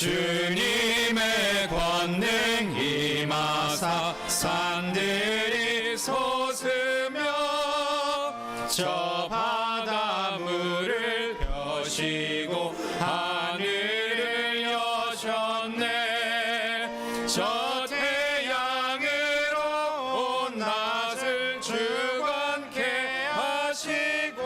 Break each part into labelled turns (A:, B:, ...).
A: 주님의 권능 임하사 산들이 솟으며 저 바닷물을 펴시고 하늘을 여셨네. 저 태양으로 온 낮을 주관케 하시고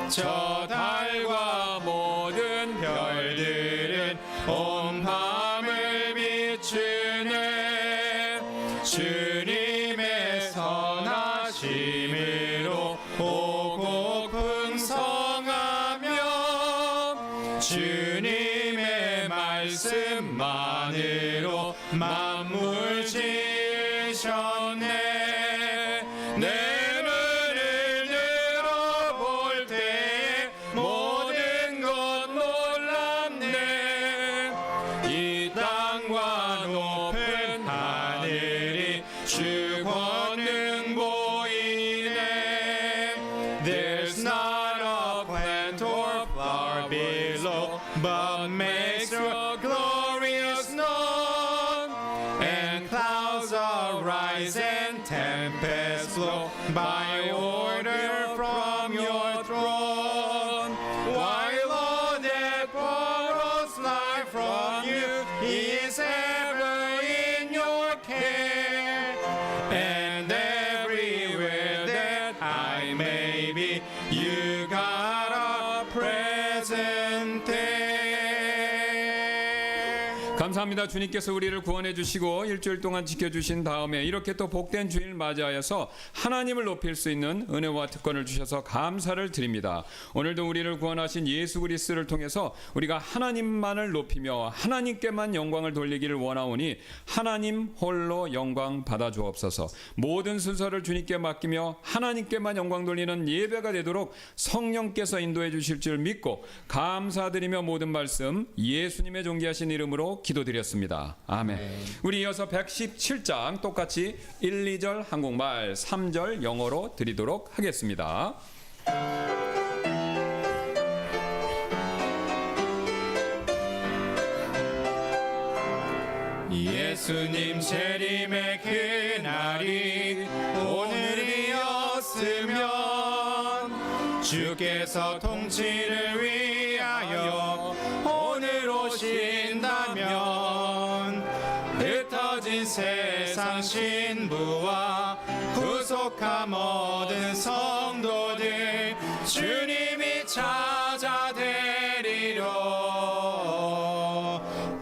A: 저 달과 모든 별들은 온 밤을 비추네. 주님의 선하심으로 오고 풍성하며 주님의 말씀만으로 만물 지으셨네. 내 눈을 들어볼 때에 모든 것 놀랍네. 이 땅과 높은 하늘이 주 권능 보이네. There's not a plant or flower below, but makes your glorious known. And clouds arise and tempests flow by order from your throne. While all that borrows life from you is ever in your care. And everywhere that I may be, you got a present there. 감사합니다. 주님께서 우리를 구원해 주시고 일주일 동안 지켜주신 다음에 이렇게 또 복된 주일 맞이하여서 하나님을 높일 수 있는 은혜와 특권을 주셔서 감사를 드립니다. 오늘도 우리를 구원하신 예수 그리스도를 통해서 우리가 하나님만을 높이며 하나님께만 영광을 돌리기를 원하오니 하나님 홀로 영광 받아 주옵소서. 모든 순서를 주님께 맡기며 하나님께만 영광 돌리는 예배가 되도록 성령께서 인도해 주실 줄 믿고 감사드리며 모든 말씀 예수님의 존귀하신 이름으로 기도드렸습니다. 아멘. 우리 이어서 117장 똑같이 1, 2절 한국말, 3절 영어로 드리도록 하겠습니다. 예수님 재림의 그날이 오늘이었으면 주께서 통치를 위하여 오늘 오신다면 흩어진 세상 신부와 구속함 얻은 성도들 주님이 찾아내리려.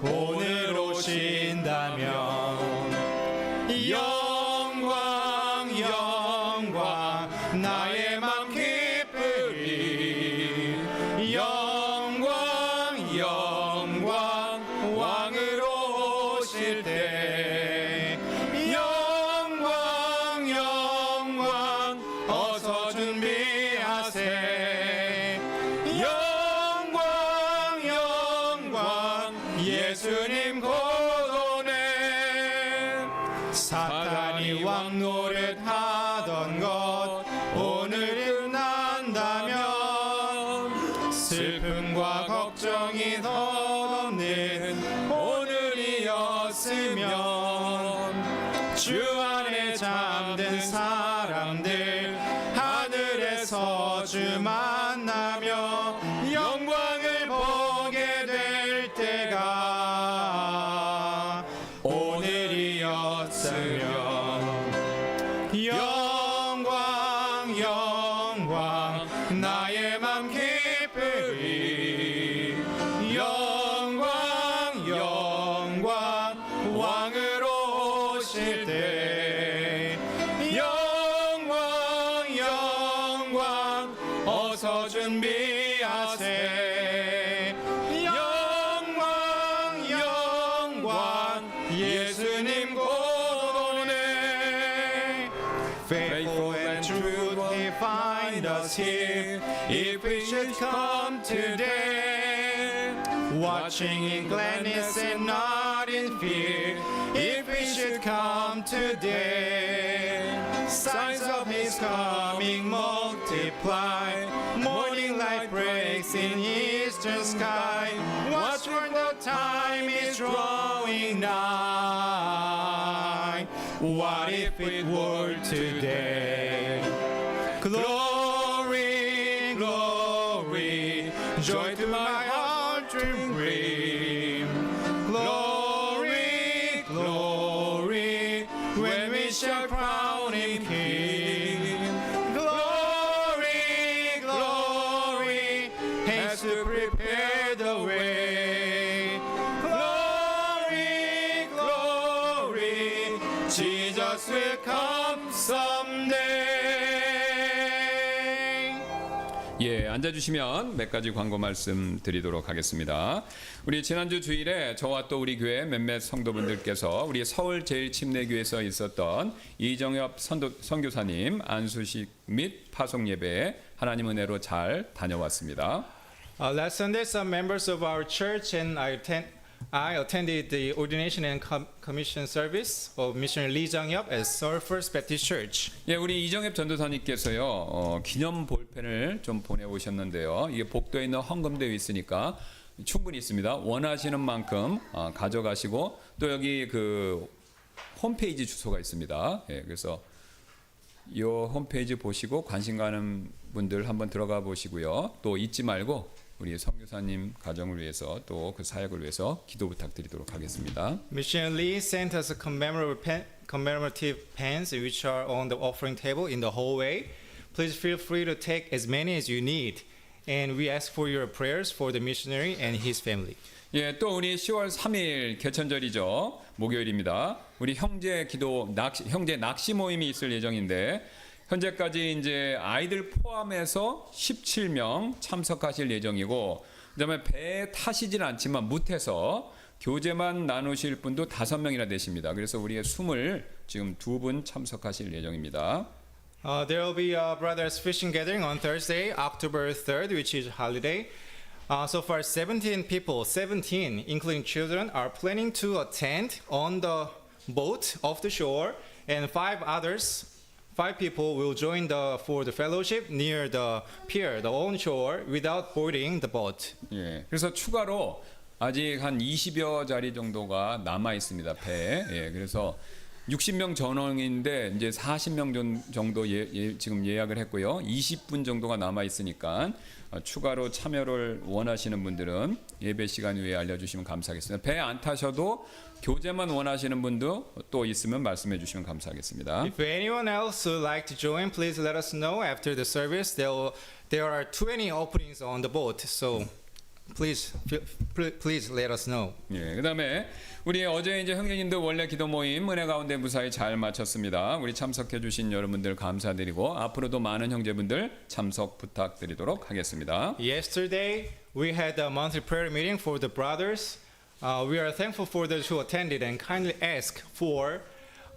A: 오늘 오신다면 영광 영광 나의 맘 기쁘리. 영광 영광 왕으로 오실 때 영광 영광 어서 준비하세. 영광 영광 예수님 곧 오네. 사탄이 왕 노릇하던 것 오늘 끝난다면 슬픔과 걱정이 덧없는 오늘이었으면 주 안에 잠든 사람들 하늘에서 주 만나며 영광을 보게 될 때가 오늘이었으면 영광 영광 나의 맘 기쁘리. 영광 영광 왕으로 오실 때 영광 영광 어서 준비하세. 영광 영광 예수님 곧 오네. Faithful and true He find us here if we should come today, watching in gladness and not in fear. If we should come today, signs of His coming multiply. Morning light breaks in eastern sky. Watch
B: us when the time is drawing nigh. What if it were today? Glory, glory, joy to my heart to bring. Glory, glory, when we shall crown him King. Glory, glory, has to prepare the way. Glory, glory, Jesus will come someday.
A: 예, 앉아주시면 몇 가지 광고 말씀 드리도록 하겠습니다. 우리 지난주 주일에 저와 또 우리 교회 몇몇 성도분들께서 우리 서울 제일침례교회에서 있었던 이정엽 선교사님 안수식 및 파송 예배에 하나님 은혜로 잘 다녀왔습니다.
B: Last Sunday, some members of our church and I attended the ordination and commission service of missionary Lee Jang-yeop at Seoul First Baptist Church.
A: 예, 우리 이정엽 전도사님께서요 기념 볼펜을 좀 보내오셨는데요. 이게 복도에 있는 헌금대에 있으니까 충분히 있습니다. 원하시는 만큼 가져가시고 또 여기 그 홈페이지 주소가 있습니다. 예, 그래서 이 홈페이지 보시고 관심 가는 분들 한번 들어가 보시고요. 또 잊지 말고 우리 선교사님 가정을 위해서 또 그 사역을 위해서 기도 부탁드리도록 하겠습니다.
B: Missionary Lee sent us a commemorative pens which are on the offering table in the hallway. Please feel free to take as many as you need. And we ask for your prayers for the missionary and his family.
A: 예, 또 우리 10월 3일 개천절이죠. 목요일입니다. 우리 형제 낚시 모임이 있을 예정인데 현재까지 이제 아이들 포함해서 17명 참석하실 예정이고 그다음에 배에 타시진 않지만 무태서 교제만 나누실 분도 5명이나 되십니다. 그래서 우리의 20 지금 2분 참석하실 예정입니다.
B: There will be a brothers fishing gathering on Thursday, October 3rd, which is holiday. So far, 17 people, 17, including children, are planning to attend on the boat off the shore, and 5 people will join for the fellowship near the pier, the on shore, without boarding the boat.
A: 예, 그래서 추가로 아직 한 20여 자리 정도가 남아 있습니다. 배에. 예, 그래서 60명 전원인데 이제 40명 정도 지금 예약을 했고요. 20분 정도가 남아 있으니까 추가로 참여를 원하시는 분들은 예배 시간 후에 알려주시면 감사하겠습니다. 배 안 타셔도 교제만 원하시는 분도 또 있으면 말씀해 주시면 감사하겠습니다.
B: If anyone else would like to join, please let us know after the service. There are 20 openings on the boat, so please let us know.
A: 예, 그다음에 우리 어제 이제 형제님들 원래 기도 모임 은혜 가운데 무사히 잘 마쳤습니다. 우리 참석해 주신 여러분들 감사드리고 앞으로도 많은 형제분들 참석 부탁드리도록 하겠습니다.
B: Yesterday we had a monthly prayer meeting for the brothers. We are thankful for those who attended and kindly ask for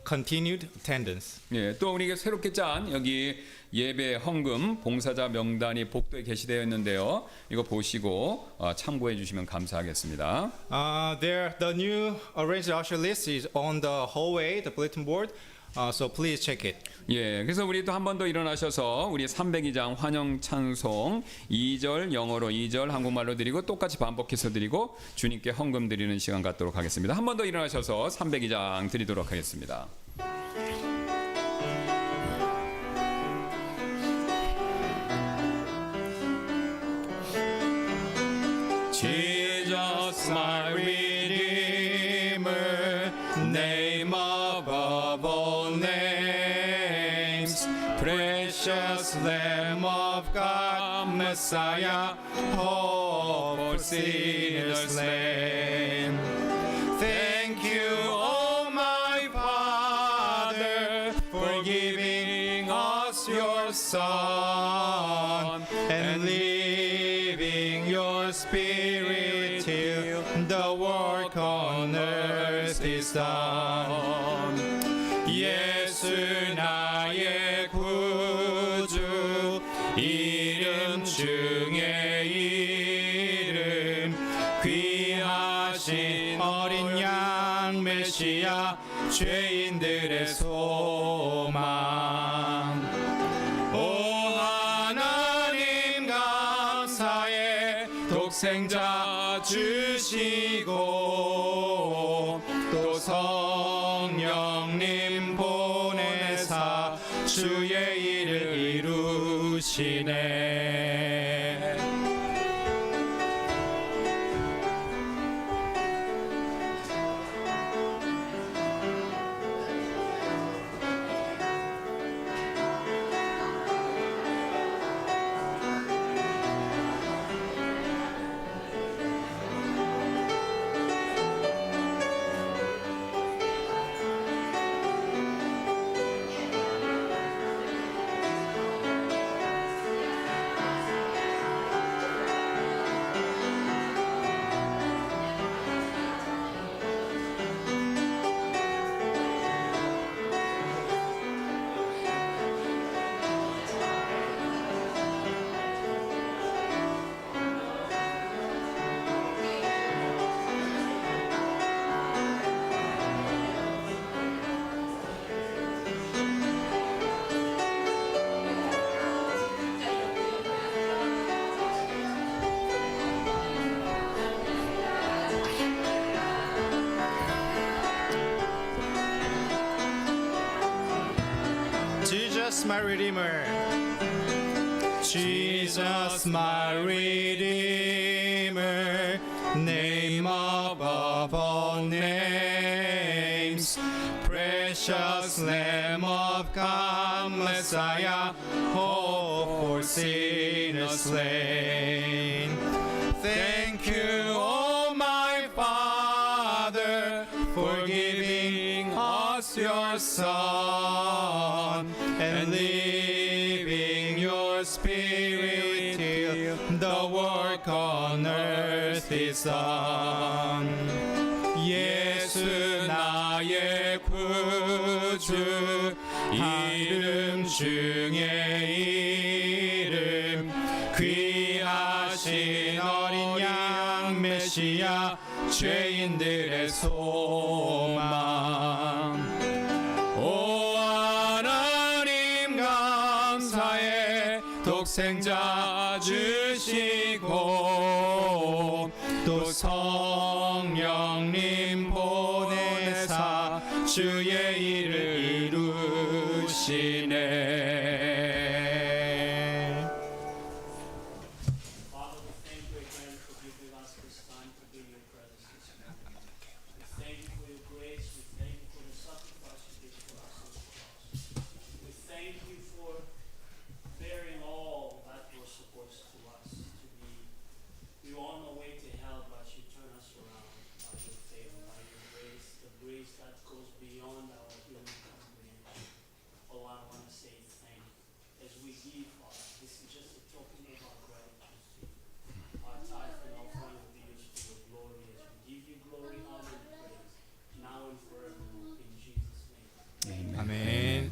B: continued attendance.
A: 예, 또 우리가 새롭게 짠 여기 예배 헌금 봉사자 명단이 복도에 게시되어 있는데요. 이거 보시고 참고해 주시면 감사하겠습니다.
B: The new arranged usher list is on the hallway, the bulletin board. So please check it.
A: 예, 그래서 우리 또 한 번 더 일어나셔서 우리 302장 환영 찬송 2절 영어로 2절 한국말로 드리고 똑같이 반복해서 드리고 주님께 헌금 드리는 시간 갖도록 하겠습니다. 한 번 더 일어나셔서 302장 드리도록 하겠습니다. Jesus, my Redeemer, name above all names, precious Lamb of God, Messiah, hope for sinners slain. Thank you, oh my Father, for giving us your Son and leaving your Spirit till the work on earth is done. 예수 나의 구주 이름 중에 이름 귀하신 어린 양 메시아 죄인들의 소망. 오 하나님 감사해 독 독생자 주시고 또 성령님 보내사 주의 일을 이루시네.
B: Jesus, my Redeemer. Jesus, my Redeemer. Name above all names. Precious Lamb of God, Messiah, hope for sinners slain. Thank you, oh my Father, for giving us your Son and leaving your Spirit till the work on earth is done. 예수 나의 구주, 이름 중에 이름, 귀하신 어린 양 메시아, 죄인들의 소망. 오 하나님 감사해, 독생자 주시고 또 성령님 보내사 주의 일을 이루시네.
C: Father, we thank you again for giving us this time to be in your presence this morning. We thank you for your grace. We thank you for the sacrifice you did for us on the cross. We thank you for bearing all that was supposed to us to be. We were on the way to hell, but you turn us around by your favor, by your grace, the grace that goes beyond our human comprehension. Oh, I want to say thank you. As we give, Father, this is just a token of our gratitude to you. Our tithe and offering will be used for your glory as we give you glory, honor, and praise, now and forevermore. In Jesus' name.
B: 아멘.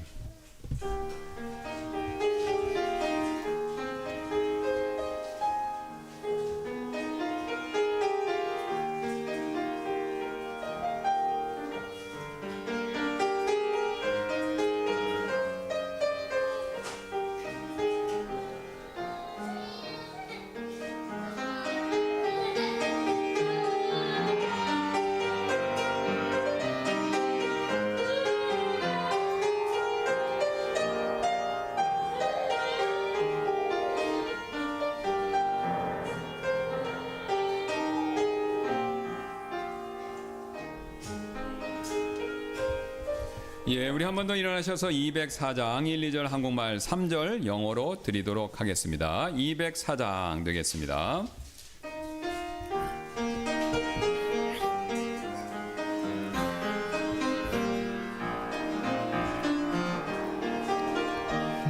A: 예, 우리 한 번 더 일어나셔서 204장 1, 2절 한국말 3절 영어로 드리도록 하겠습니다. 204장 되겠습니다.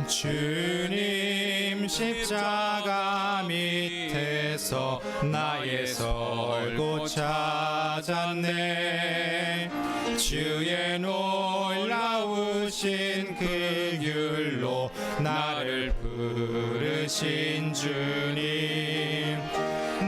B: 주님 십자가 밑에서 나의 설고 찾았네. 주의 놀라우신 그 율로 나를 부르신 주님,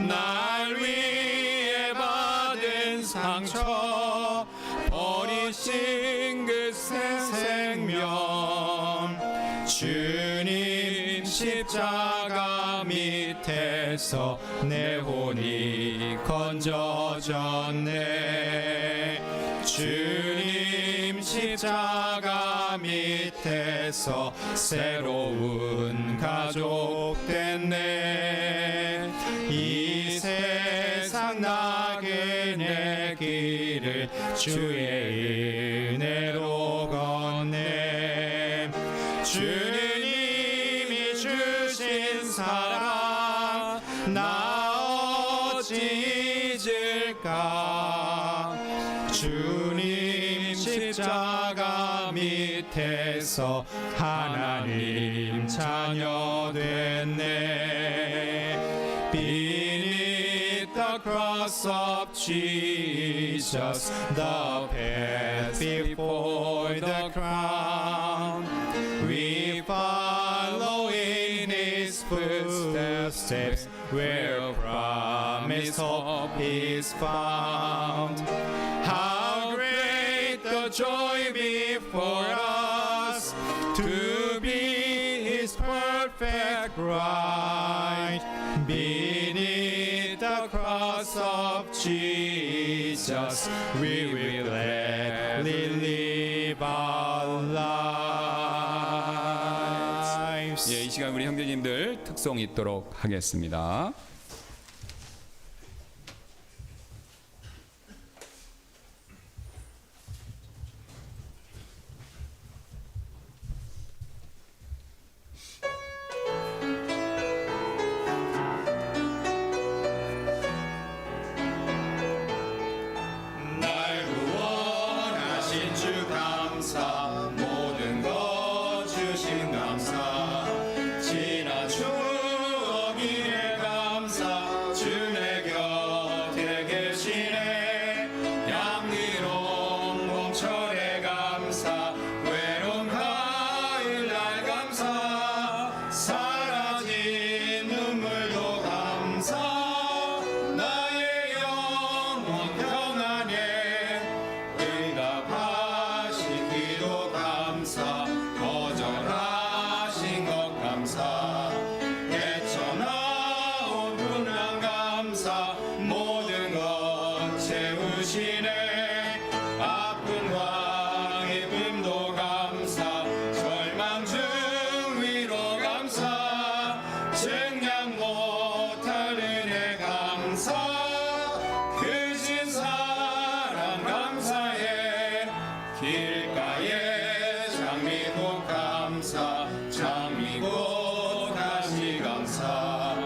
B: 날 위해 받은 상처 버리신 그 새 생명, 주님 십자가 밑 밑에서 내 혼이 건져졌네. 주님 십자가 밑에서 새로운 가족 됐네. 이 세상 나그네 길을 주의 은혜로 걷네. 주님이 주신 사랑 나 어찌 잊을까. 주님 십자가 밑에서 하나님 자녀 됐네. Beneath the cross of Jesus, the path before the crown, we follow in His footsteps where promised hope is found. How great the joy before us to be His perfect bride. Beneath the cross of Jesus, we will gladly live our lives.
A: 예, 이 시간 우리 형제님들 특송 있도록 하겠습니다.
B: 날 구원하신 주 감사, 모든 것 주신 감사, 지난 추억 이래 감사, 주 내 곁에 계시네. 양미로운 봄철에 감사, 외로운 가을날 감사, 사라진 눈물도 감사, 나의 영혼 평안에 응답하신 기도 감사, 거절하신 것 감사, 헤쳐나온 분량 감사, 모든 것 채우시네. 아픔과 기쁨도 감사, 절망 중 위로 감사, 증량 못할 은혜 감사, 크신 사랑 감사해. 길가에 장미꽃 감사, 장미꽃 다시 감사,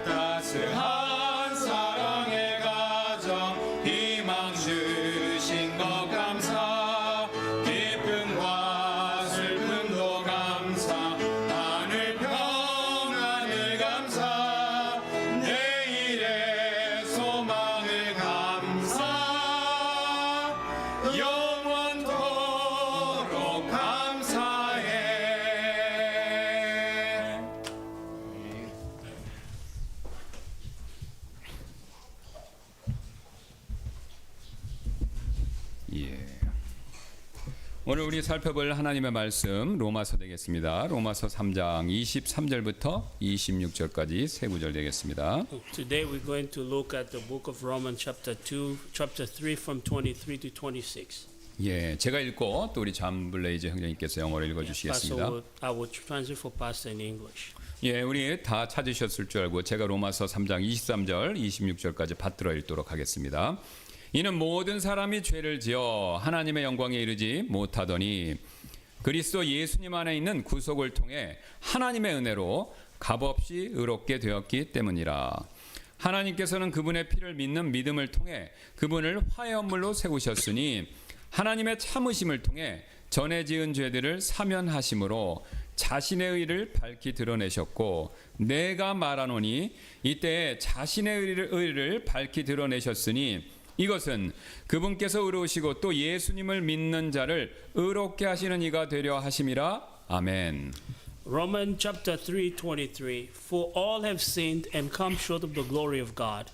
B: 따스한 사랑의 가정 희망 주신 것 감사, 기쁨과 슬픔도 감사, 하늘 평안을 감사, 내일의 소망을 감사, 영원토록 감사해.
A: 예. 오늘 우리 살펴볼 하나님의 말씀 로마서 되겠습니다. 로마서 3장 23절부터 26절까지 세 구절 되겠습니다.
C: Today we're going to look at the book of Romans chapter 3 from 23 to 26.
A: 예, 제가 읽고 또 우리 잠블레이즈 형제님께서 영어를 읽어 주시겠습니다.
C: I will translate for Pastor in English.
A: 예, 우리 다 찾으셨을 줄 알고 제가 로마서 3장 23절, 26절까지 받들어 읽도록 하겠습니다. 이는 모든 사람이 죄를 지어 하나님의 영광에 이르지 못하더니 그리스도 예수님 안에 있는 구속을 통해 하나님의 은혜로 값없이 의롭게 되었기 때문이라. 하나님께서는 그분의 피를 믿는 믿음을 통해 그분을 화해언물로 세우셨으니 하나님의 참으심을 통해 전에 지은 죄들을 사면하심으로 자신의 의를 밝히 드러내셨고, 내가 말하노니 이때 자신의 의를 밝히 드러내셨으니 이것은 그분께서 의로우시고 또 예수님을 믿는 자를 의롭게 하시는 이가 되려 하심이라. 아멘.
C: Romans chapter 3:23. For all have sinned and come short of the glory of God.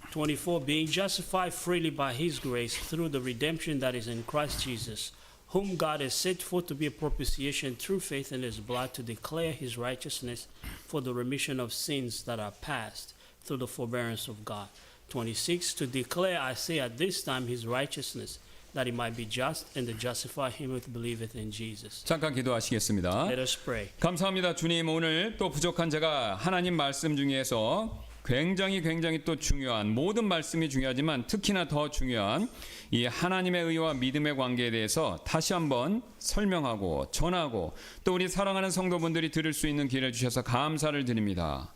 C: 24. Being justified freely by His grace through the redemption that is in Christ Jesus, whom God has set forth to be a propitiation through faith in his blood to declare his righteousness for the remission of sins that are past through the forbearance of God. 26, to declare, I say at this time, his righteousness, that he might be just and to justify him who believeth in Jesus.
A: 잠깐 기도하시겠습니다.
C: Let us pray.
A: 감사합니다. 주님, 오늘 또 부족한 제가 하나님 말씀 중에서 굉장히 또 중요한, 모든 말씀이 중요하지만 특히나 더 중요한 이 하나님의 의와 믿음의 관계에 대해서 다시 한번 설명하고 전하고 또 우리 사랑하는 성도분들이 들을 수 있는 기회를 주셔서 감사를 드립니다.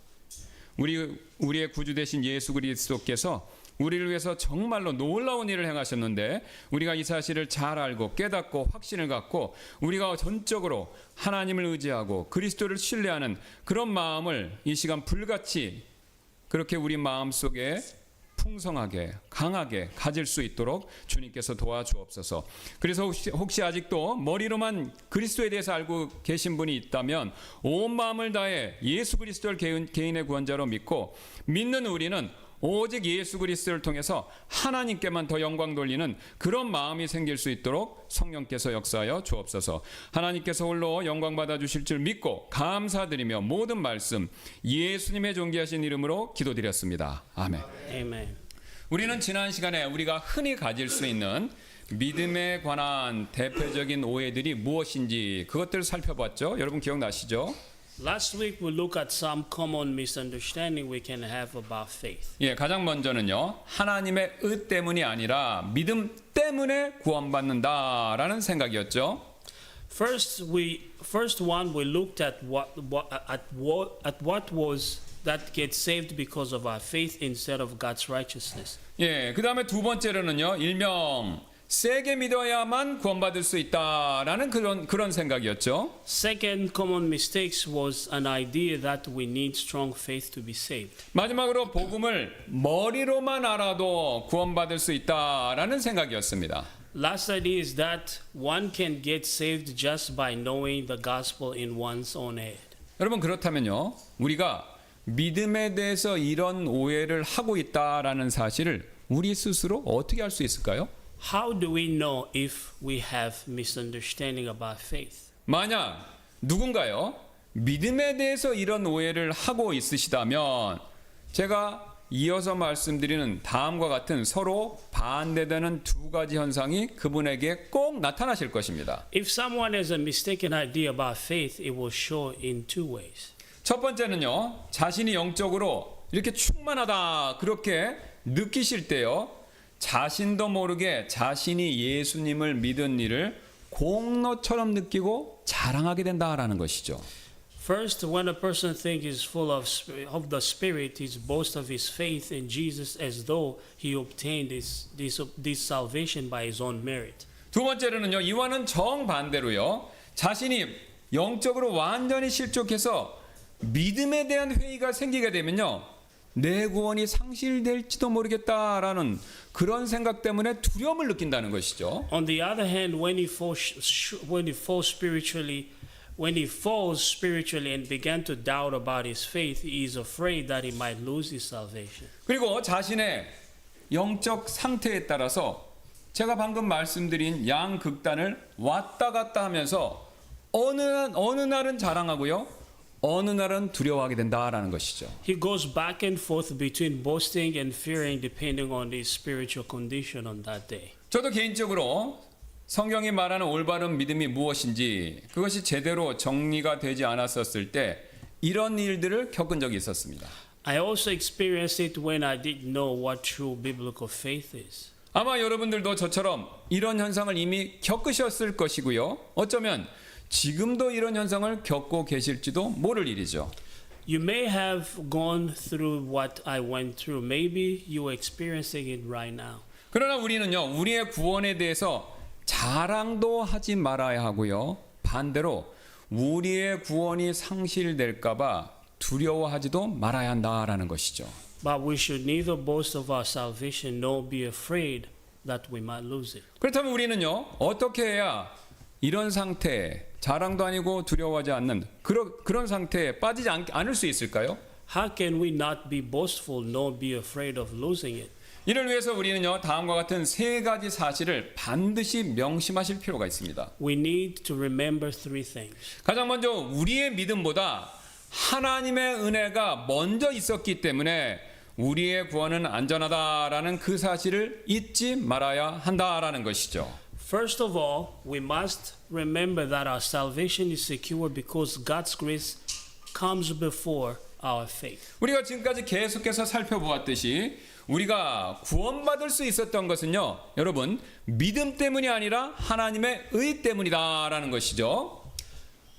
A: 우리의 구주 되신 예수 그리스도께서 우리를 위해서 정말로 놀라운 일을 행하셨는데 우리가 이 사실을 잘 알고 깨닫고 확신을 갖고 우리가 전적으로 하나님을 의지하고 그리스도를 신뢰하는 그런 마음을 이 시간 불같이 그렇게 우리 마음속에 풍성하게 강하게 가질 수 있도록 주님께서 도와주옵소서. 그래서 혹시 아직도 머리로만 그리스도에 대해서 알고 계신 분이 있다면 온 마음을 다해 예수 그리스도를 개인의 구원자로 믿고 믿는 우리는 오직 예수 그리스도를 통해서 하나님께만 더 영광 돌리는 그런 마음이 생길 수 있도록 성령께서 역사하여 주옵소서. 하나님께서 홀로 영광 받아 주실 줄 믿고 감사드리며 모든 말씀 예수님의 존귀하신 이름으로 기도드렸습니다. 아멘.
C: Amen.
A: 우리는 지난 시간에 우리가 흔히 가질 수 있는 믿음에 관한 대표적인 오해들이 무엇인지 그것들을 살펴봤죠. 여러분 기억나시죠?
C: Last week we looked at some common misunderstanding we can have about faith.
A: 예, 가장 먼저는요. 하나님의 의 때문이 아니라 믿음 때문에 구원받는다라는 생각이었죠.
C: First one we looked at what was that get saved because of our faith instead of God's righteousness.
A: 예, 그다음에 두 번째로는요. 일명 세게 믿어야만 구원받을 수 있다라는 그런 생각이었죠.
C: Second common mistakes was an idea that we need strong faith to be saved.
A: 마지막으로 복음을 머리로만 알아도 구원받을 수 있다라는 생각이었습니다.
C: Last idea is that one can get saved just by knowing the gospel in one's own head.
A: 여러분 그렇다면요. 우리가 믿음에 대해서 이런 오해를 하고 있다라는 사실을 우리 스스로 어떻게 알 수 있을까요?
C: How do we know if we have misunderstanding about faith?
A: 만약 누군가요 믿음에 대해서 이런 오해를 하고 있으시다면 제가 이어서 말씀드리는 다음과 같은 서로 반대되는 두 가지 현상이 그분에게 꼭 나타나실 것입니다.
C: If someone has a mistaken idea about faith, it will show in two ways.
A: 첫 번째는요 자신이 영적으로 이렇게 충만하다 그렇게 느끼실 때요 자신도 모르게 자신이 예수님을 믿은 일을 공로처럼 느끼고 자랑하게 된다라는 것이죠.
C: First, when a person thinks he's full of the Spirit, he boasts of his faith in Jesus as though he obtained this salvation by his own merit.
A: 두 번째로는요 이와는 정반대로요 자신이 영적으로 완전히 실족해서 믿음에 대한 회의가 생기게 되면요 내 구원이 상실될지도 모르겠다라는 그런 생각 때문에 두려움을 느낀다는 것이죠.
C: On the other hand, when he falls spiritually and began to doubt about his faith, he is afraid that he might lose his salvation.
A: 그리고 자신의 영적 상태에 따라서 제가 방금 말씀드린 양극단을 왔다 갔다 하면서 어느 날은 자랑하고요. 어느 날은 두려워하게 된다라는 것이죠.
C: He goes back and forth between boasting and fearing depending on his spiritual condition on that day.
A: 저도 개인적으로 성경이 말하는 올바른 믿음이 무엇인지 그것이 제대로 정리가 되지 않았었을 때 이런 일들을 겪은 적이 있었습니다.
C: I also experienced it when I didn't know what true biblical faith is.
A: 아마 여러분들도 저처럼 이런 현상을 이미 겪으셨을 것이고요. 어쩌면 지금도 이런 현상을 겪고 계실지도 모를 일이죠.
C: You may have gone through what I went through. Maybe you are experiencing it right now.
A: 그러나 우리는요, 우리의 구원에 대해서 자랑도 하지 말아야 하고요. 반대로 우리의 구원이 상실될까봐 두려워하지도 말아야 한다라는 것이죠.
C: But we should neither boast of our salvation nor be afraid that we might lose it.
A: 그렇다면 우리는요, 어떻게 해야 이런 상태에 자랑도 아니고 두려워하지 않는 그런 상태에 빠지지 않을 수 있을까요?
C: How can we not be boastful nor be afraid of losing it?
A: 이를 위해서 우리는요 다음과 같은 세 가지 사실을 반드시 명심하실 필요가 있습니다.
C: We need to remember three things.
A: 가장 먼저 우리의 믿음보다 하나님의 은혜가 먼저 있었기 때문에 우리의 구원은 안전하다라는 그 사실을 잊지 말아야 한다라는 것이죠.
C: First of all, we must remember that our salvation is secure because God's grace comes before our faith.
A: 우리가 지금까지 계속해서 살펴보았듯이 우리가 구원받을 수 있었던 것은요, 여러분, 믿음 때문이 아니라 하나님의 의 때문이다라는 것이죠.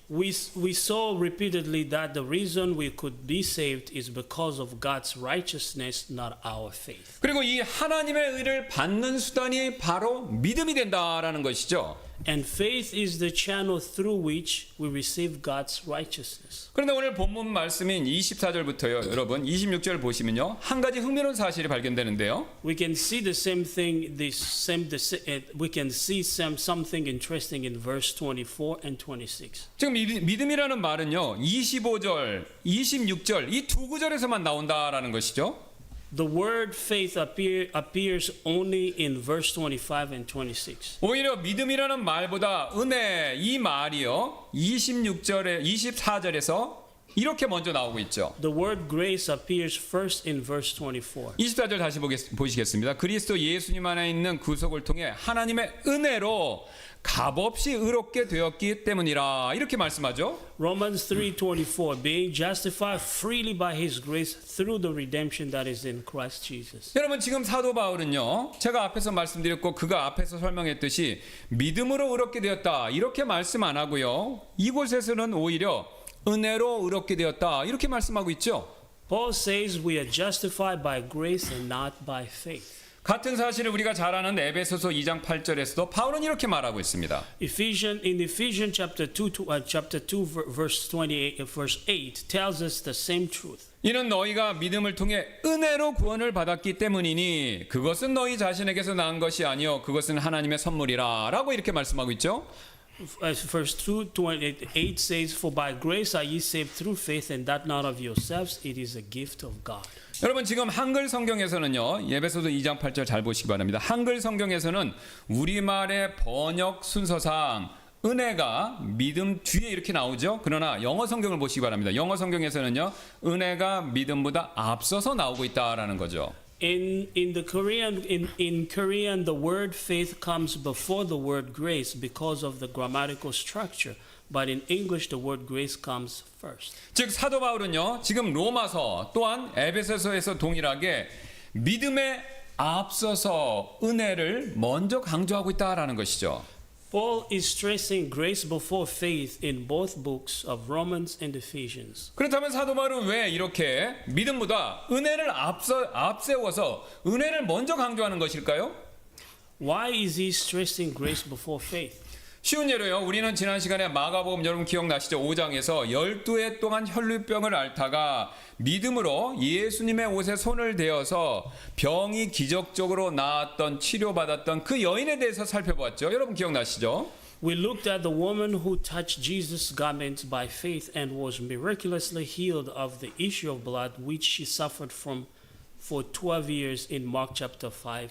C: We saw repeatedly that the reason we could be saved is because of God's righteousness, not our faith.
A: 그리고 이 하나님의 의를 받는 수단이 바로 믿음이 된다라는 것이죠.
C: And faith is the channel through which we receive God's righteousness.
A: 그런데 오늘 본문 말씀인 24절부터요, 여러분 26절 보시면요, 한 가지 흥미로운 사실이 발견되는데요.
C: We can see the same thing. We can see something interesting in verse 24 and 26.
A: 지금 믿음이라는 말은요, 25절, 26절 이 두 구절에서만 나온다라는 것이죠.
C: The word faith appears only in verse 25 and 26.
A: 오히려 믿음이라는 말보다 은혜 이 말이요 26절에 24절에서 이렇게 먼저 나오고 있죠.
C: The word grace appears first in verse 24.
A: 24절 다시 보시겠습니다. 그리스도 예수님 안에 있는 구속을 통해 하나님의 은혜로 값없이 의롭게 되었기 때문이라 이렇게 말씀하죠.
C: Romans 3:24, being justified freely by his grace through the redemption that is in Christ Jesus.
A: 여러분 지금 사도 바울은요, 제가 앞에서 말씀드렸고 그가 앞에서 설명했듯이 믿음으로 의롭게 되었다 이렇게 말씀 안 하고요, 이곳에서는 오히려 은혜로 의롭게 되었다 이렇게 말씀하고 있죠.
C: Paul says we are justified by grace and not by faith.
A: 같은 사실을 우리가 잘 아는 에베소서 2장 8절에서도 바울은 이렇게 말하고 있습니다.
C: In Ephesians chapter 2 verse 28 verse 8 tells us the same truth.
A: 이는 너희가 믿음을 통해 은혜로 구원을 받았기 때문이니 그것은 너희 자신에게서 난 것이 아니요 그것은 하나님의 선물이라 라고 이렇게 말씀하고 있죠.
C: Verse 2:28 says, "For by grace are ye saved through faith, and that not of yourselves; it is a gift of God."
A: 여러분 지금 한글 성경에서는요, 에베소서 2장 8절 잘 보시기 바랍니다. 한글 성경에서는 우리말의 번역 순서상 은혜가 믿음 뒤에 이렇게 나오죠. 그러나 영어 성경을 보시기 바랍니다. 영어 성경에서는요, 은혜가 믿음보다 앞서서 나오고 있다라는 거죠.
C: In Korean, the word faith comes before the word grace because of the grammatical structure. But in English, the word grace comes first.
A: 즉 사도 바울은요, 지금 로마서 또한 에베소서에서 동일하게 믿음에 앞서서 은혜를 먼저 강조하고 있다라는 것이죠.
C: Paul is stressing grace before faith in both books of Romans and Ephesians.
A: 그렇다면 사도 바울은 왜 이렇게 믿음보다 은혜를 앞세워서 은혜를 먼저 강조하는 것일까요?
C: Why is he stressing grace before faith?
A: 쉬운 예로요, 우리는 지난 시간에 마가복음 여러분 기억나시죠? 5장에서 12해 동안 혈루병을 앓다가 믿음으로 예수님의 옷에 손을 대어서 병이 기적적으로 나았던, 치료받았던 그 여인에 대해서 살펴보았죠. 여러분 기억나시죠?
C: We looked at the woman who touched Jesus' garments by faith and was miraculously healed of the issue of blood which she suffered from for 12 years in Mark chapter 5.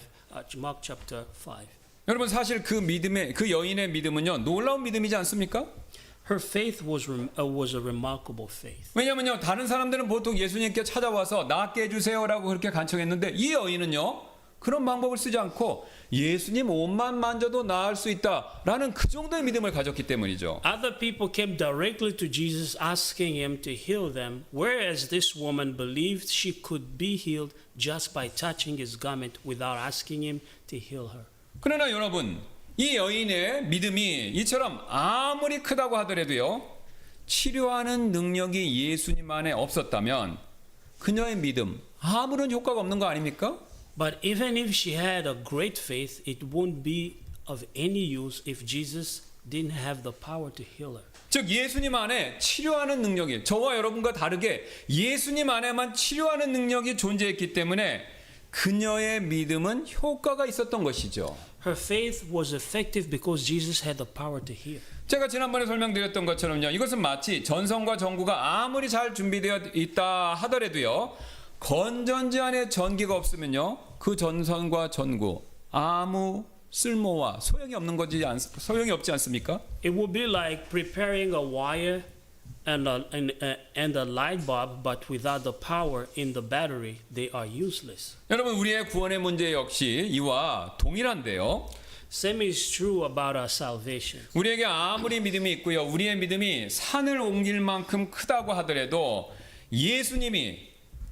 A: 여러분 사실 그 믿음의 그 여인의 믿음은요, 놀라운 믿음이지 않습니까?
C: Her faith was a remarkable faith.
A: 왜냐면요, 다른 사람들은 보통 예수님께 찾아와서 낫게 해주세요라고 그렇게 간청했는데 이 여인은요, 그런 방법을 쓰지 않고 예수님 옷만 만져도 나을 수 있다라는 그 정도의 믿음을 가졌기 때문이죠.
C: Other people came directly to Jesus asking him to heal them, whereas this woman believed she could be healed just by touching his garment without asking him to heal her.
A: 그러나 여러분, 이 여인의 믿음이 이처럼 아무리 크다고 하더라도요, 치료하는 능력이 예수님 안에 없었다면 그녀의 믿음 아무런 효과가 없는 거 아닙니까?
C: But even if she had a great faith, it won't be of any use if Jesus didn't have the power to heal her.
A: 즉 예수님 안에 치료하는 능력이, 저와 여러분과 다르게 예수님 안에만 치료하는 능력이 존재했기 때문에 그녀의 믿음은 효과가 있었던 것이죠.
C: Her faith was effective because Jesus had the power to heal.
A: 제가 지난번에 설명드렸던 것처럼요, 이것은 마치 전선과 전구가 아무리 잘 준비되어 있다 하더라도요, 건전지 안에 전기가 없으면요, 그 전선과 전구 아무 쓸모와 소용이 없지 않습니까?
C: It will be like preparing a wire and a light bulb, but without the power in the battery, they are useless.
A: 여러분, 우리의 구원의 문제 역시 이와 동일한데요.
C: Same is true about our salvation.
A: 우리에게 아무리 믿음이 있고요, 우리의 믿음이 산을 옮길 만큼 크다고 하더라도 예수님이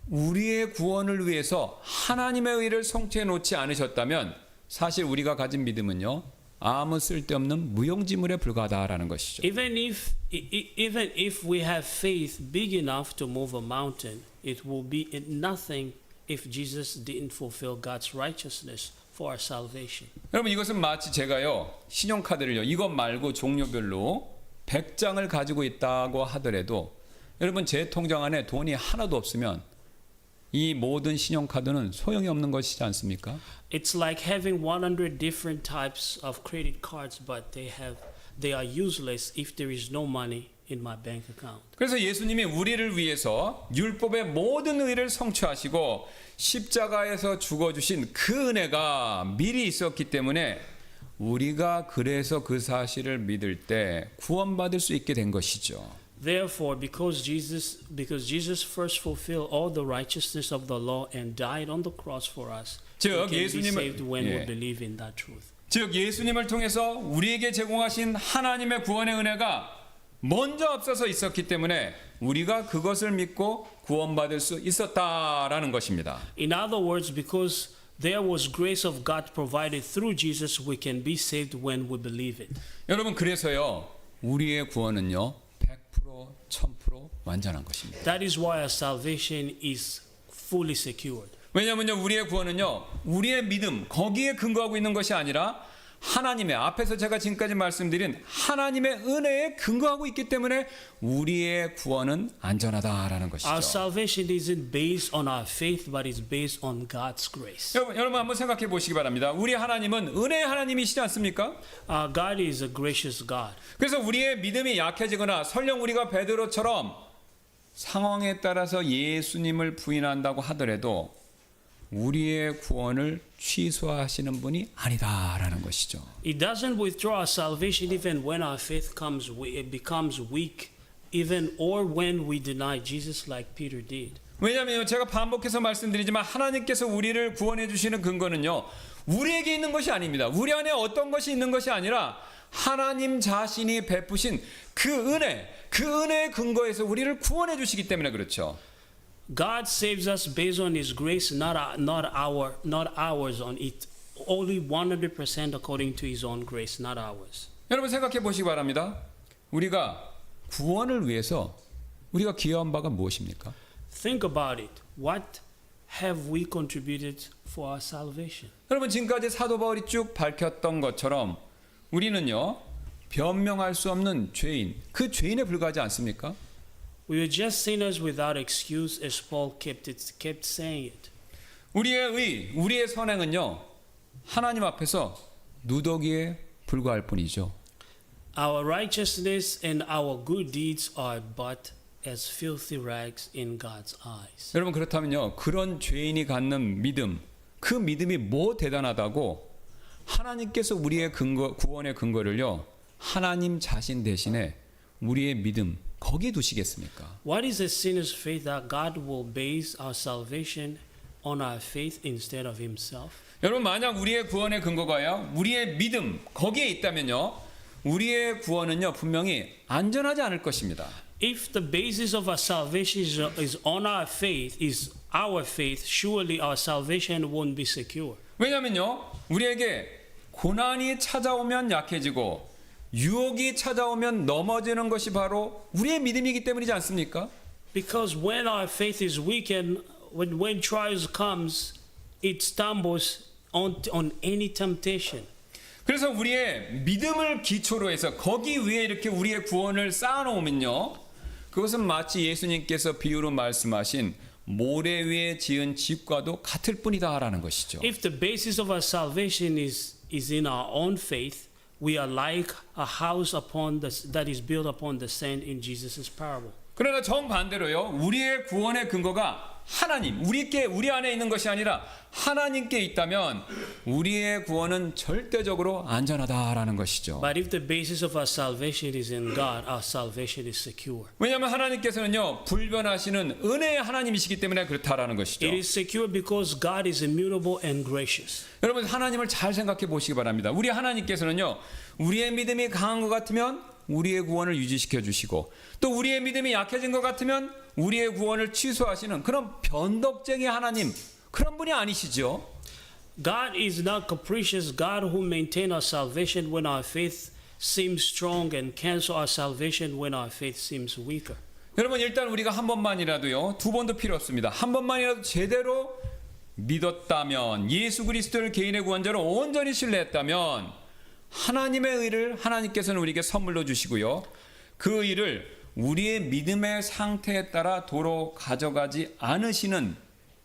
A: 우리의 구원을 위해서 하나님의 의를 성취해 놓지 않으셨다면 사실 우리가 가진 믿음은요, 아무 쓸데없는 무용지물에 불과하다라는 것이죠.
C: Even if we have faith big enough to move a mountain, it will be nothing if Jesus didn't fulfill God's righteousness for our salvation.
A: 여러분, 이것은 마치 제가요, 신용카드를요, 이것 말고 종류별로 100장을 가지고 있다고 하더라도 여러분, 제 통장 안에 돈이 하나도 없으면 이 모든 신용카드는 소용이 없는 것이지 않습니까?
C: It's like having 100 different types of credit cards, but they are useless if there is no money in my bank account.
A: 그래서 예수님이 우리를 위해서 율법의 모든 의를 성취하시고 십자가에서 죽어주신 그 은혜가 미리 있었기 때문에 우리가 그래서 그 사실을 믿을 때 구원받을 수 있게 된 것이죠.
C: Therefore, because Jesus first fulfilled all the righteousness of the law and died on the cross for us, we
A: 즉,
C: can be saved when
A: 예.
C: we believe in that truth.
A: 즉 예수님을 통해서 우리에게 제공하신 하나님의 구원의 은혜가 먼저 앞서서 있었기 때문에 우리가 그것을 믿고 구원받을 수 있었다라는 것입니다.
C: In other words, because there was grace of God provided through Jesus, we can be saved when we believe it.
A: 여러분, 그래서요, 우리의 구원은요 100% 1000% 완전한 것입니다.
C: That is why our salvation is fully secured.
A: 왜냐하면요, 우리의 구원은요, 우리의 믿음 거기에 근거하고 있는 것이 아니라 하나님의, 앞에서 제가 지금까지 말씀드린 하나님의 은혜에 근거하고 있기 때문에 우리의 구원은 안전하다라는 것이죠.
C: Our salvation isn't based on our faith, but is based on God's grace.
A: 여러분 한번 생각해 보시기 바랍니다. 우리 하나님은 은혜의 하나님이시지 않습니까?
C: Our God is a gracious God.
A: 그래서 우리의 믿음이 약해지거나 설령 우리가 베드로처럼 상황에 따라서 예수님을 부인한다고 하더라도 우리의 구원을 취소하시는 분이 아니다라는 것이죠.
C: It doesn't withdraw our salvation even when our faith becomes weak, even or when we deny Jesus like Peter did.
A: 왜냐하면 제가 반복해서 말씀드리지만 하나님께서 우리를 구원해 주시는 근거는요, 우리에게 있는 것이 아닙니다. 우리 안에 어떤 것이 있는 것이 아니라 하나님 자신이 베푸신 그 은혜의 근거에서 우리를 구원해 주시기 때문에 그렇죠.
C: God saves us based on His grace, not ours on it. Only 100% according to His own grace, not ours.
A: 여러분 생각해 보시기 바랍니다. 우리가 구원을 위해서 우리가 기여한 바가 무엇입니까?
C: Think about it. What have we contributed for our salvation?
A: 여러분, 지금까지 사도 바울이 쭉 밝혔던 것처럼 우리는요, 변명할 수 없는 죄인, 그 죄인에 불과하지 않습니까?
C: We were just sinners without excuse, as Paul kept saying it.
A: 우리의 선행은요, 하나님 앞에서 누더기에 불과할 뿐이죠.
C: Our righteousness and our good deeds are but as filthy rags in God's eyes.
A: 여러분, 그렇다면요, 그런 죄인이 갖는 믿음, 그 믿음이 뭐 대단하다고 하나님께서 우리의 구원의 근거를요, 하나님 자신 대신에 우리의 믿음 거기에 두시겠습니까?
C: What is a sinner's faith that God will base our salvation on our faith instead of Himself?
A: 여러분, 만약 우리의 구원의 근거가요, 우리의 믿음 거기에 있다면요, 우리의 구원은요 분명히 안전하지 않을 것입니다.
C: If the basis of our salvation is on our faith, surely our salvation won't be secure.
A: 왜냐하면요, 우리에게 고난이 찾아오면 약해지고 유혹이 찾아오면 넘어지는 것이 바로 우리의 믿음이기 때문이지 않습니까?
C: Because when our faith is weakened, when trials comes, it stumbles on any temptation.
A: 그래서 우리의 믿음을 기초로 해서 거기 위에 이렇게 우리의 구원을 쌓아놓으면요, 그것은 마치 예수님께서 비유로 말씀하신 모래 위에 지은 집과도 같을 뿐이다라는 것이죠.
C: If the basis of our salvation is in our own faith, we are like a house that is built upon the sand in Jesus' parable.
A: 그러나 정반대로요, 우리의 구원의 근거가 하나님, 우리 안에 있는 것이 아니라 하나님께 있다면 우리의 구원은 절대적으로 안전하다라는 것이죠.
C: But if the basis of our salvation is in God, our salvation is secure.
A: 왜냐하면 하나님께서는요 불변하시는 은혜의 하나님이시기 때문에 그렇다라는 것이죠.
C: It is secure because God is immutable and gracious.
A: 여러분 하나님을 잘 생각해 보시기 바랍니다. 우리 하나님께서는요 우리의 믿음이 강한 것 같으면 우리의 구원을 유지시켜 주시고 또 우리의 믿음이 약해진 것 같으면 우리의 구원을 취소하시는 그런 변덕쟁이 하나님 그런 분이 아니시죠.
C: God is not capricious God who maintain our salvation when our faith seems strong and cancel our salvation when our faith seems weaker.
A: 여러분 일단 우리가 한 번만이라도요 두 번도 필요 없습니다. 한 번만이라도 제대로 믿었다면 예수 그리스도를 개인의 구원자로 온전히 신뢰했다면 하나님의 의를 하나님께서는 우리에게 선물로 주시고요. 그 의를 우리의 믿음의 상태에 따라 도로 가져가지 않으시는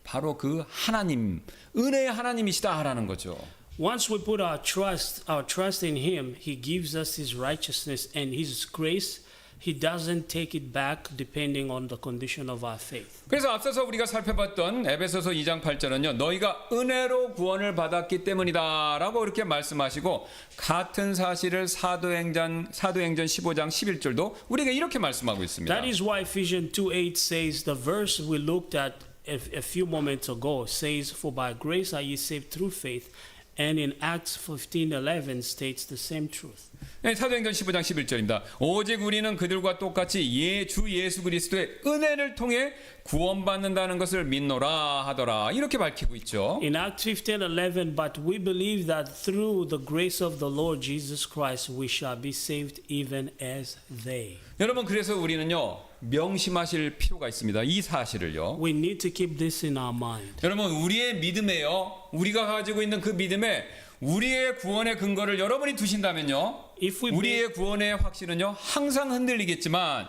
A: 바로 그 하나님, 은혜의 하나님이시다라는 거죠.
C: Once we put our trust in Him, He gives us His righteousness and His grace. He doesn't take it back depending on the condition of our faith.
A: 그래서 앞서서 우리가 살펴봤던 에베소서 2장 8절은요. 너희가 은혜로 구원을 받았기 때문이다라고 이렇게 말씀하시고 같은 사실을 사도행전 15장 11절도 우리가 이렇게 말씀하고 있습니다.
C: That is why Ephesians 2:8 says the verse we looked at a few moments ago says, "For by grace are ye saved through faith," and in Acts 15:11 states the same truth.
A: 네, 사도행전 15장 11절입니다. 오직 우리는 그들과 똑같이 주 예수 그리스도의 은혜를 통해 구원받는다는 것을 믿노라 하더라. 이렇게 밝히고 있죠.
C: In Acts 15:11, but we believe that through the grace of the Lord Jesus Christ we shall be saved even as they.
A: 여러분 그래서 우리는요 명심하실 필요가 있습니다. 이 사실을요.
C: We need to keep this in our mind.
A: 여러분 우리의 믿음에요. 우리가 가지고 있는 그 믿음에 우리의 구원의 근거를 여러분이 두신다면요.
C: If we
A: 우리의 구원의 확신은요. 항상 흔들리겠지만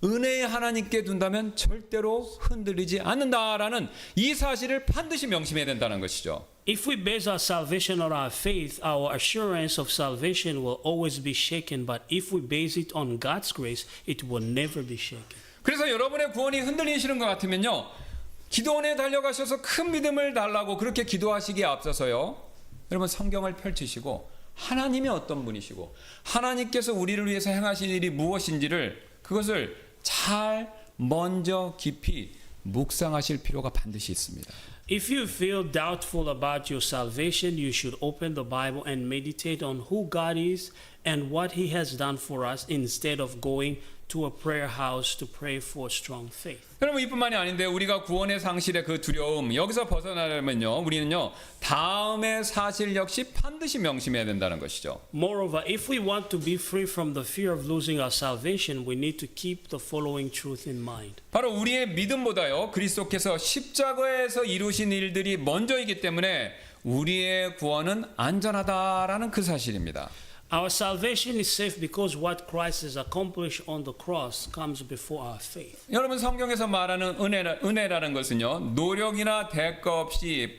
A: 은혜의 하나님께 둔다면 절대로 흔들리지 않는다라는 이 사실을 반드시 명심해야 된다는 것이죠.
C: If we base our salvation on our faith, our assurance of salvation will always be shaken. But if we base it on God's grace, it will never be shaken.
A: 그래서 여러분의 구원이 흔들리시는 것 같으면요. 기도원에 달려가셔서 큰 믿음을 달라고 그렇게 기도하시기에 앞서서요. 여러분 성경을 펼치시고 하나님이 어떤 분이시고 하나님께서 우리를 위해서 행하신 일이 무엇인지를 그것을 잘 먼저 깊이 묵상하실 필요가 반드시 있습니다.
C: If you feel doubtful about your salvation, you should open the Bible and meditate on who God is and what He has done for us instead of going to a prayer house to pray for strong faith.
A: 여러분 이뿐만이 아닌데 우리가 구원의 상실의 그 두려움 여기서 벗어나려면요 우리는요 다음의 사실 역시 반드시 명심해야 된다는 것이죠.
C: Moreover, if we want to be free from the fear of losing our salvation, we need to keep the following truth in mind.
A: 바로 우리의 믿음보다요 그리스도께서 십자가에서 이루신 일들이 먼저이기 때문에 우리의 구원은 안전하다라는 그 사실입니다.
C: Our salvation is safe because what Christ has accomplished on the cross comes before our faith.
A: 여러분 성경에서 말하는 은혜라는 것은요 노력이나 대가 없이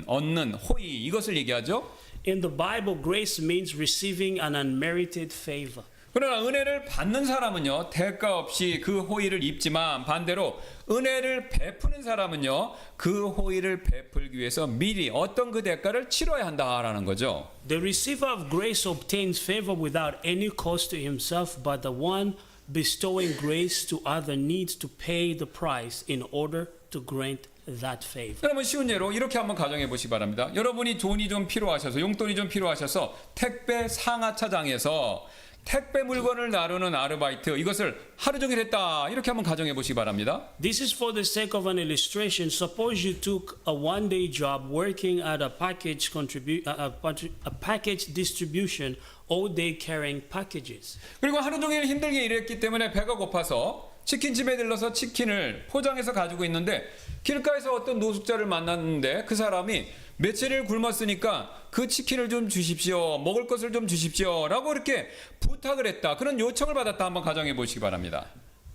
A: 얻는 호의 이것을 얘기하죠.
C: In the Bible, grace means receiving an unmerited favor.
A: 그러나 은혜를 받는 사람은요 대가 없이 그 호의를 입지만 반대로 은혜를 베푸는 사람은요 그 호의를 베풀기 위해서 미리 어떤 그 대가를 치러야 한다라는 거죠.
C: The receiver of grace obtains favor without any cost to himself, but the one bestowing grace to other needs to pay the price in order to grant that favor.
A: 여러분 쉬운 예로 이렇게 한번 가정해 보시기 바랍니다. 여러분이 돈이 좀 필요하셔서 용돈이 좀 필요하셔서 택배 상하차장에서 택배 물건을 나르는 아르바이트 이것을 하루 종일 했다 이렇게 한번 가정해 보시기 바랍니다.
C: This is for the sake of an illustration. Suppose you took a one-day job working at a package distribution all day carrying packages.
A: 그리고 하루 종일 힘들게 일했기 때문에 배가 고파서 치킨집에 들러서 치킨을 포장해서 가지고 있는데 길가에서 어떤 노숙자를 만났는데 그 사람이 며칠을 굶었으니까 그 치킨을 좀 주십시오. 먹을 것을 좀 주십시오. 라고 이렇게 부탁을 했다. 그런 요청을 받았다. 한번 가정해 보시기 바랍니다.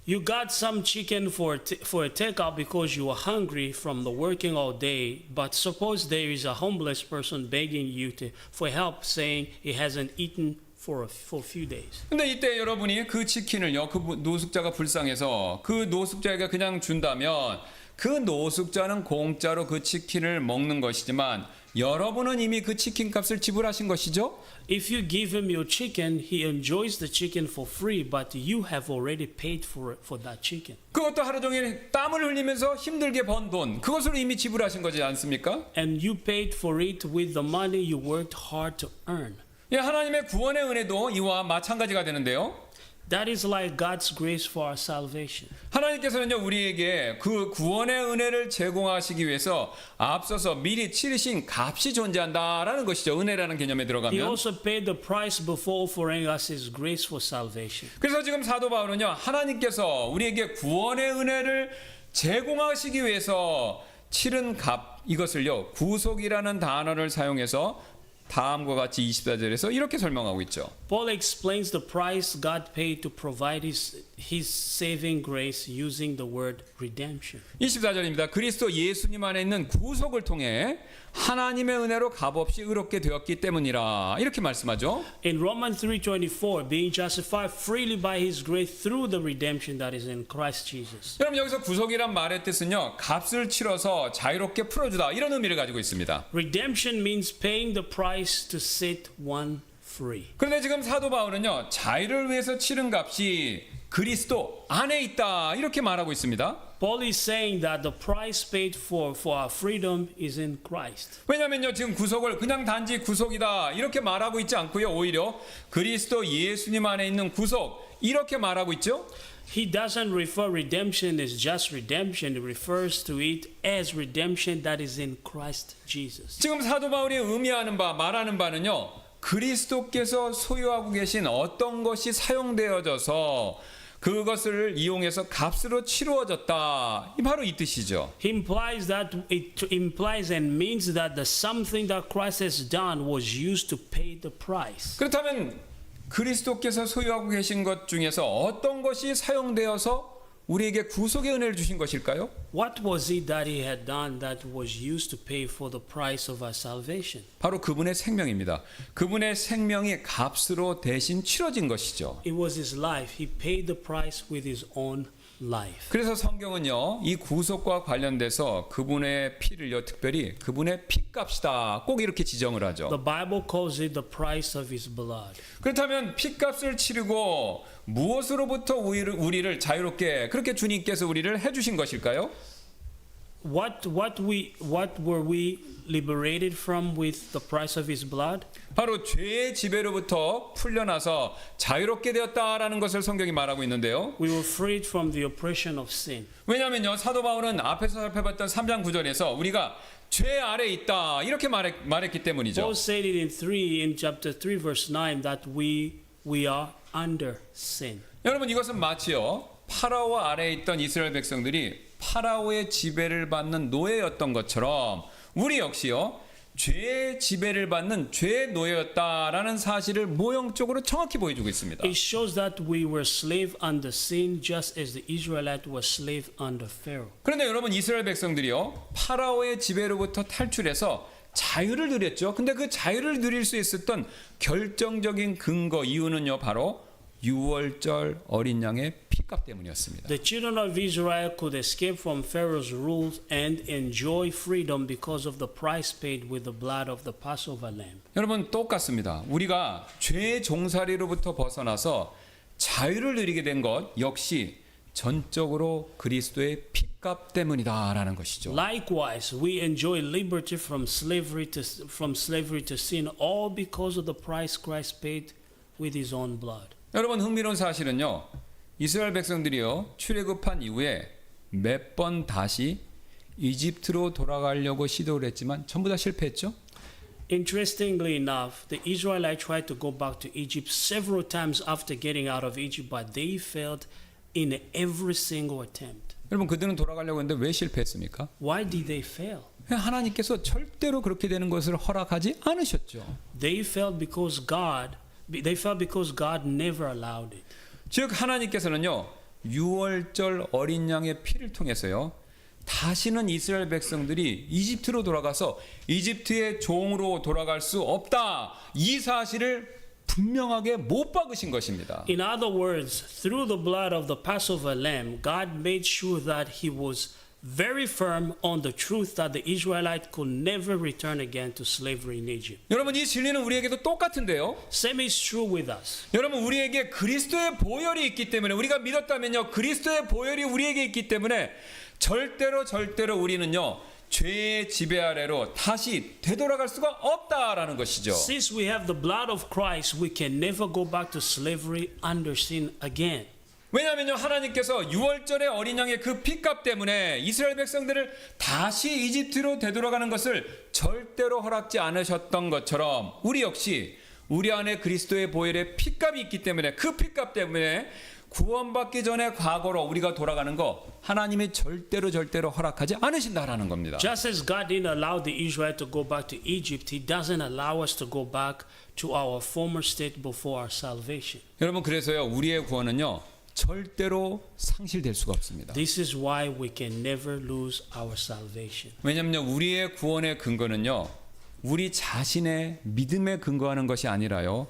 C: You got some chicken for a takeout because you were hungry from the working all day. But suppose there is a homeless person begging you for help, saying he hasn't eaten for a few days.
A: 근데 이때 여러분이 그 치킨을요, 그 노숙자가 불쌍해서 그 노숙자에게 그냥 준다면 그 노숙자는 공짜로 그 치킨을 먹는 것이지만 여러분은 이미 그 치킨 값을 지불하신 것이죠?
C: If you give him your chicken, he enjoys the chicken for free, but you have already paid for that chicken.
A: 그것도 하루 종일 땀을 흘리면서 힘들게 번 돈, 그것으로 이미 지불하신 거지 않습니까?
C: And you paid for it with the money you worked hard to earn.
A: 예, 하나님의 구원의 은혜도 이와 마찬가지가 되는데요.
C: That is like God's grace for our salvation.
A: 하나님께서는요, 우리에게 그 구원의 은혜를 제공하시기 위해서 앞서서 미리 치르신 값이 존재한다라는 것이죠. 은혜라는 개념에
C: He
A: 들어가면.
C: also paid the price before offering us His grace for salvation.
A: 그래서 지금 사도 바울은요, 하나님께서 우리에게 구원의 은혜를 제공하시기 위해서 치른 값, 이것을요, 구속이라는 단어를 사용해서 다음과 같이 24절에서 이렇게 설명하고 있죠.
C: Paul explains the price God paid to provide His saving grace using the word redemption.
A: 24절입니다. 그리스도 예수님 안에 있는 구속을 통해 하나님의 은혜로 값없이 의롭게 되었기 때문이라 이렇게 말씀하죠.
C: In Romans 3:24, being justified freely by His grace through the redemption that is in Christ Jesus.
A: 여러분 여기서 구속이란 말의 뜻은요, 값을 치러서 자유롭게 풀어주다 이런 의미를 가지고 있습니다.
C: Redemption means paying the price to set one free.
A: 그런데 지금 사도 바울은요, 자유를 위해서 치른 값이 그리스도 안에 있다 이렇게 말하고 있습니다.
C: Paul is saying that the price paid for our freedom is in Christ.
A: 왜냐하면요, 지금 구속을 그냥 단지 구속이다 이렇게 말하고 있지 않고요, 오히려 그리스도 예수님 안에 있는 구속 이렇게 말하고 있죠.
C: He doesn't refer redemption as just redemption. He refers to it as redemption that is in Christ Jesus.
A: 지금 사도 바울이 의미하는 바, 말하는 바는요, 그리스도께서 소유하고 계신 어떤 것이 사용되어져서 그것을 이용해서 값으로 치루어졌다. 바로 이 뜻이죠.
C: He implies that it implies and means that the something that Christ has done was used to pay the price.
A: 그렇다면 그리스도께서 소유하고 계신 것 중에서 어떤 것이 사용되어서 우리에게 구속의 은혜를 주신 것일까요?
C: What was it that he had done that was used to pay for the price of our salvation?
A: 바로 그분의 생명입니다. 그분의 생명이 값으로 대신 치러진 것이죠.
C: It was his life. He paid the price with his own life.
A: 그래서 성경은요, 이 구속과 관련돼서 그분의 피를요, 특별히 그분의 피값이다 꼭 이렇게 지정을 하죠.
C: The Bible calls it the price of his blood.
A: 그렇다면 피값을 치르고 무엇으로부터 우리를 자유롭게 그렇게 주님께서 우리를 해주신 것일까요?
C: What were we liberated from with the price of his blood?
A: 바로 죄의 지배로부터 풀려나서 자유롭게 되었다라는 것을 성경이 말하고 있는데요.
C: We were freed from the oppression of sin.
A: 왜냐하면요, 사도 바울은 앞에서 살펴봤던 3장 9절에서 우리가 죄 아래 있다 이렇게 말했기 때문이죠.
C: Paul said it in chapter 3 verse 9 that we are under sin.
A: 여러분 이것은 마치요, 파라오 아래에 있던 이스라엘 백성들이 파라오의 지배를 받는 노예였던 것처럼 우리 역시요, 죄의 지배를 받는 죄의 노예였다라는 사실을 모형적으로 정확히 보여주고 있습니다.
C: It shows that we were slave under sin just as the Israelites were slave under Pharaoh.
A: 그런데 여러분 이스라엘 백성들이요, 파라오의 지배로부터 탈출해서 자유를 누렸죠. 근데 그 자유를 누릴 수 있었던 결정적인 근거, 이유는요, 바로 유월절 어린 양의 피값 때문이었습니다.
C: The children of Israel could escape from Pharaoh's rules and enjoy freedom because of the price paid with the blood of the Passover lamb.
A: 여러분 똑같습니다. 우리가 죄의 종살이로부터 벗어나서 자유를 누리게 된 것 역시 전적으로 그리스도의 피값 때문이다라는 것이죠.
C: Likewise, we enjoy liberty from slavery to sin, all because of the price Christ paid with His own blood.
A: 여러분 흥미로운 사실은요, 이스라엘 백성들이요, 출애굽한 이후에 몇 번 다시 이집트로 돌아가려고 시도를 했지만 전부 다 실패했죠.
C: Interestingly enough, the Israelites tried to go back to Egypt several times after getting out of Egypt, but they failed in every single attempt.
A: 여러분 그들은 돌아가려고 했는데 왜 실패했습니까?
C: Why did they fail?
A: 하나님께서 절대로 그렇게 되는 것을 허락하지 않으셨죠.
C: They failed because God never allowed it.
A: 즉 하나님께서는요, 유월절 어린 양의 피를 통해서요, 다시는 이스라엘 백성들이 이집트로 돌아가서 이집트의 종으로 돌아갈 수 없다, 이 사실을 분명하게 못 박으신 것입니다.
C: In other words, through the blood of the Passover lamb, God made sure that He was very firm on the truth that the Israelite could never return again to slavery in Egypt.
A: 여러분 이 진리는 우리에게도 똑같은데요.
C: Same is true with us.
A: 여러분 우리에게 그리스도의 보혈이 있기 때문에 우리가 믿었다면요. 그리스도의 보혈이 우리에게 있기 때문에 절대로 우리는요. 죄의 지배 아래로 다시 되돌아갈 수가 없다라는 것이죠.
C: Since we have the blood of Christ, we can never go back to slavery under sin again.
A: 왜냐하면요 하나님께서 유월절의 어린 양의 그 피값 때문에 이스라엘 백성들을 다시 이집트로 되돌아가는 것을 절대로 허락지 않으셨던 것처럼 우리 역시 우리 안에 그리스도의 보혈의 피값이 있기 때문에 그 피값 때문에 구원받기 전에 과거로 우리가 돌아가는 거 하나님이 절대로 허락하지 않으신다라는 겁니다.
C: Just as God didn't allow the Israel to go back to Egypt, He doesn't allow us to go back to our former state before our salvation.
A: 여러분 그래서요 우리의 구원은요 절대로 상실될 수가 없습니다.
C: This is why we can never lose our salvation.
A: 왜냐면요 우리의 구원의 근거는요 우리 자신의 믿음에 근거하는 것이 아니라요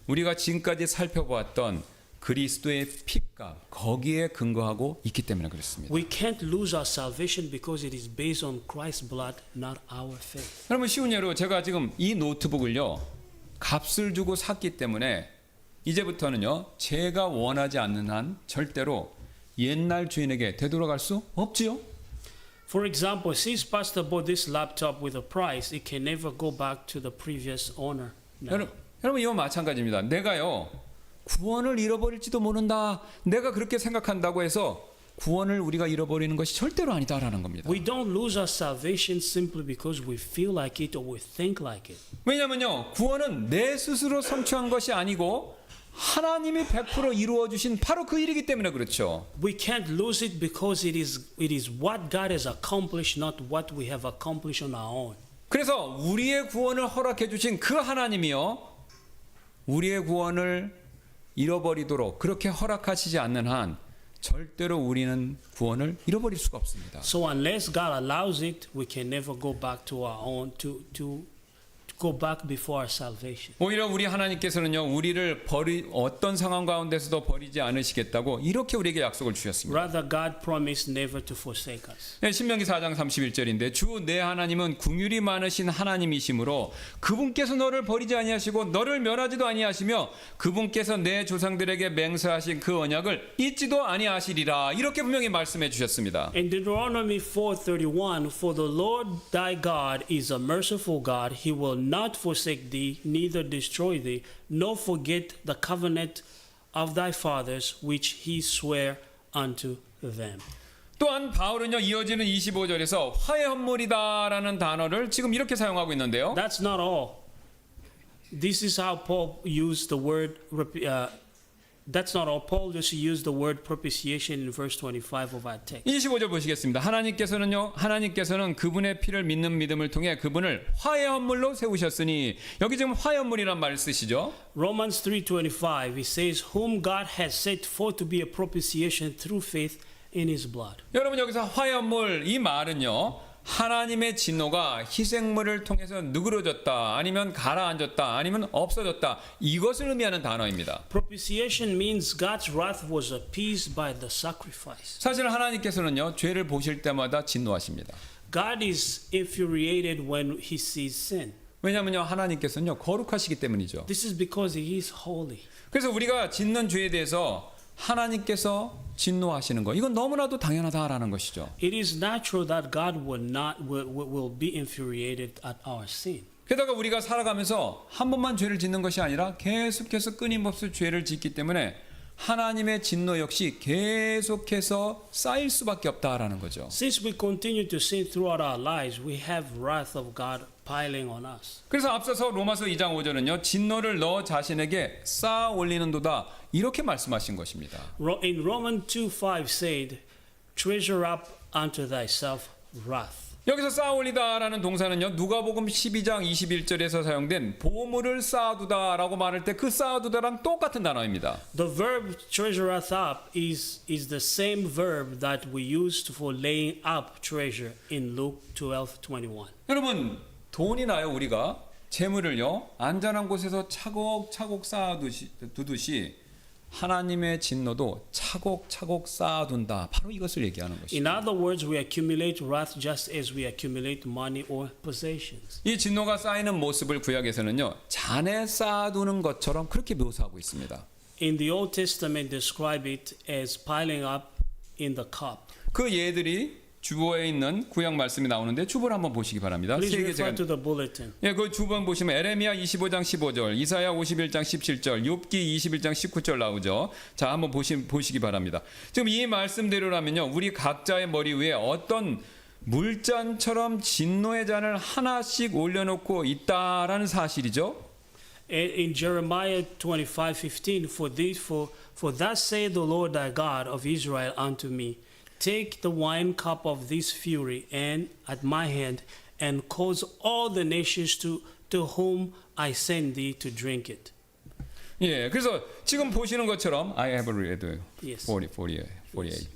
A: 우리가 지금까지 살펴보았던 그리스도의 피값 거기에 근거하고 있기 때문에 그렇습니다.
C: We can't lose our salvation because it is based on Christ's blood, not our faith.
A: 여러분 쉬운 예로 제가 지금 이 노트북을요 값을 주고 샀기 때문에 이제부터는요 제가 원하지 않는 한 절대로 옛날 주인에게 되돌아갈 수 없지요.
C: For example, since Pastor bought this laptop with a price, it can never go back to the previous owner. Now.
A: 여러분 이와 마찬가지입니다. 내가요 구원을 잃어버릴지도 모른다. 내가 그렇게 생각한다고 해서 구원을 우리가 잃어버리는 것이 절대로 아니다라는 겁니다.
C: We don't lose our salvation simply because we feel like it or we think like it.
A: 왜냐면요 구원은 내 스스로 성취한 것이 아니고 하나님이 100% 이루어 주신 바로 그 일이기 때문에 그렇죠.
C: We can't lose it because it is what God has accomplished, not what we have accomplished on our own.
A: 그래서 우리의 구원을 허락해 주신 그 하나님이요 우리의 구원을 잃어버리도록 그렇게 허락하시지 않는 한 절대로 우리는 구원을 잃어버릴 수가 없습니다.
C: So unless God allows it, we can never go back to our own to go back before our salvation.
A: 오히려 우리 하나님께서는요 우리를 어떤 상황 가운데서도 버리지 않으시겠다고 이렇게 우리에게 약속을 주셨습니다.
C: Rather, God promised never to forsake us.
A: 네, 신명기 4장 31절인데 주 내 하나님은 긍휼이 많으신 하나님이시므로 그분께서 너를 버리지 아니하시고 너를 멸하지도 아니하시며 그분께서 내 조상들에게 맹세하신 그 언약을 잊지도 아니하시리라 이렇게 분명히 말씀해 주셨습니다.
C: In Deuteronomy 4:31, for the Lord thy God is a merciful God; He will not forsake thee, neither destroy thee, nor forget the covenant of thy fathers which he sware unto them.
A: 또한 바울은요 이어지는 25절에서 화해헌물이다라는 단어를 지금 이렇게 사용하고 있는데요.
C: That's not all. This is how Paul used the word. That's not all. Paul just used the word propitiation in verse 25 of our text.
A: 25절 보시겠습니다. 하나님께서는 그분의 피를 믿는 믿음을 통해 그분을 화해헌물로 세우셨으니 여기 지금 화해헌물이란 말을 쓰시죠.
C: Romans 3:25, he says, "Whom God has set forth to be a propitiation through faith in His blood."
A: 여러분 여기서 화해헌물 이 말은요. 하나님의 진노가 희생물을 통해서 누그러졌다 아니면 가라앉았다 아니면 없어졌다 이것을 의미하는 단어입니다.
C: Propitiation means God's wrath was appeased by the sacrifice.
A: 사실 하나님께서는요 죄를 보실 때마다 진노하십니다.
C: God is infuriated when He sees sin.
A: 왜냐하면요 하나님께서는요 거룩하시기 때문이죠.
C: This is because He is holy.
A: 그래서 우리가 짓는 죄에 대해서 하나님께서 진노하시는 거 이건 너무나도 당연하다라는 것이죠.
C: It is natural that God will be infuriated at our sin.
A: 게다가 우리가 살아가면서 한 번만 죄를 짓는 것이 아니라 계속해서 끊임없이 죄를 짓기 때문에 하나님의 진노 역시 계속해서 쌓일 수밖에 없다라는 거죠.
C: Since we continue to sin throughout our lives, we have wrath of God piling on us.
A: 그래서 앞서서 로마서 2장 5절은요. 진노를 너 자신에게 쌓아 올리는도다 이렇게 말씀하신 것입니다.
C: In Romans 2:5 said, "Treasure up unto thyself wrath."
A: 여기서 쌓아 올리다라는 동사는요. 누가복음 12장 21절에서 사용된 보물을 쌓아두다라고 말할 때 그 쌓아두다랑 똑같은 단어입니다.
C: The verb treasure up is the same verb that we used for laying up treasure in Luke 12:21.
A: 여러분 돈이나요 우리가 재물을요 안전한 곳에서 차곡차곡 쌓아두듯이 하나님의 진노도 차곡차곡 쌓아둔다. 바로 이것을 얘기하는
C: In
A: 것이죠.
C: other words, we accumulate wrath just as we accumulate money or possessions.
A: 이 진노가 쌓이는 모습을 구약에서는요, 잔에 쌓아두는 것처럼 그렇게 묘사하고 있습니다.
C: In the Old Testament, describe it as piling up in the cup.
A: 그 예들이 주보에 있는 구약 말씀이 나오는데 주보를 한번 보시기 바랍니다.
C: Please
A: 세 개
C: refer
A: 제가
C: to the bulletin.
A: 예, 그 주번 보시면 에레미야 25장 15절, 이사야 51장 17절, 욥기 21장 19절 나오죠. 자, 한번 보시기 바랍니다. 지금 이 말씀대로라면요, 우리 각자의 머리 위에 어떤 물잔처럼 진노의 잔을 하나씩 올려놓고 있다라는 사실이죠.
C: In Jeremiah 25:15, for thus saith the Lord thy God of Israel unto me, take the wine cup of this fury and at my hand, and cause all the nations to whom I send thee to drink it.
A: 예, 그래서 지금 보시는 것처럼 I have read
C: Yes.
A: 48.
C: 48.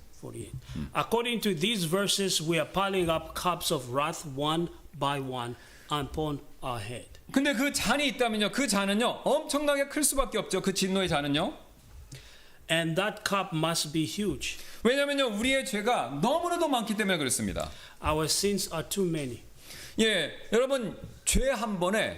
C: According to these verses, we are piling up cups of wrath one by one upon our head.
A: 근데 그 잔이 있다면요, 그 잔은요 엄청나게 클 수밖에 없죠. 그 진노의 잔은요.
C: And that cup must be huge.
A: 왜냐면요, 우리의 죄가 너무나도 많기 때문에 그렇습니다.
C: Our sins are too many.
A: 예, 여러분, 죄 한 번에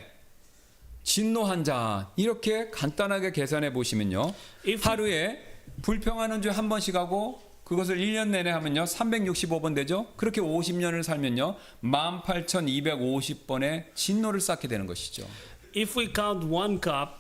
A: 진노 한 잔 이렇게 간단하게 계산해 보시면요,
C: If-
A: 하루에 불평하는 죄 한 번씩 하고 그것을 1년 내내 하면요 365번 되죠. 그렇게 50년을 살면요 18,250번의 진노를 쌓게 되는 것이죠.
C: If we count one cup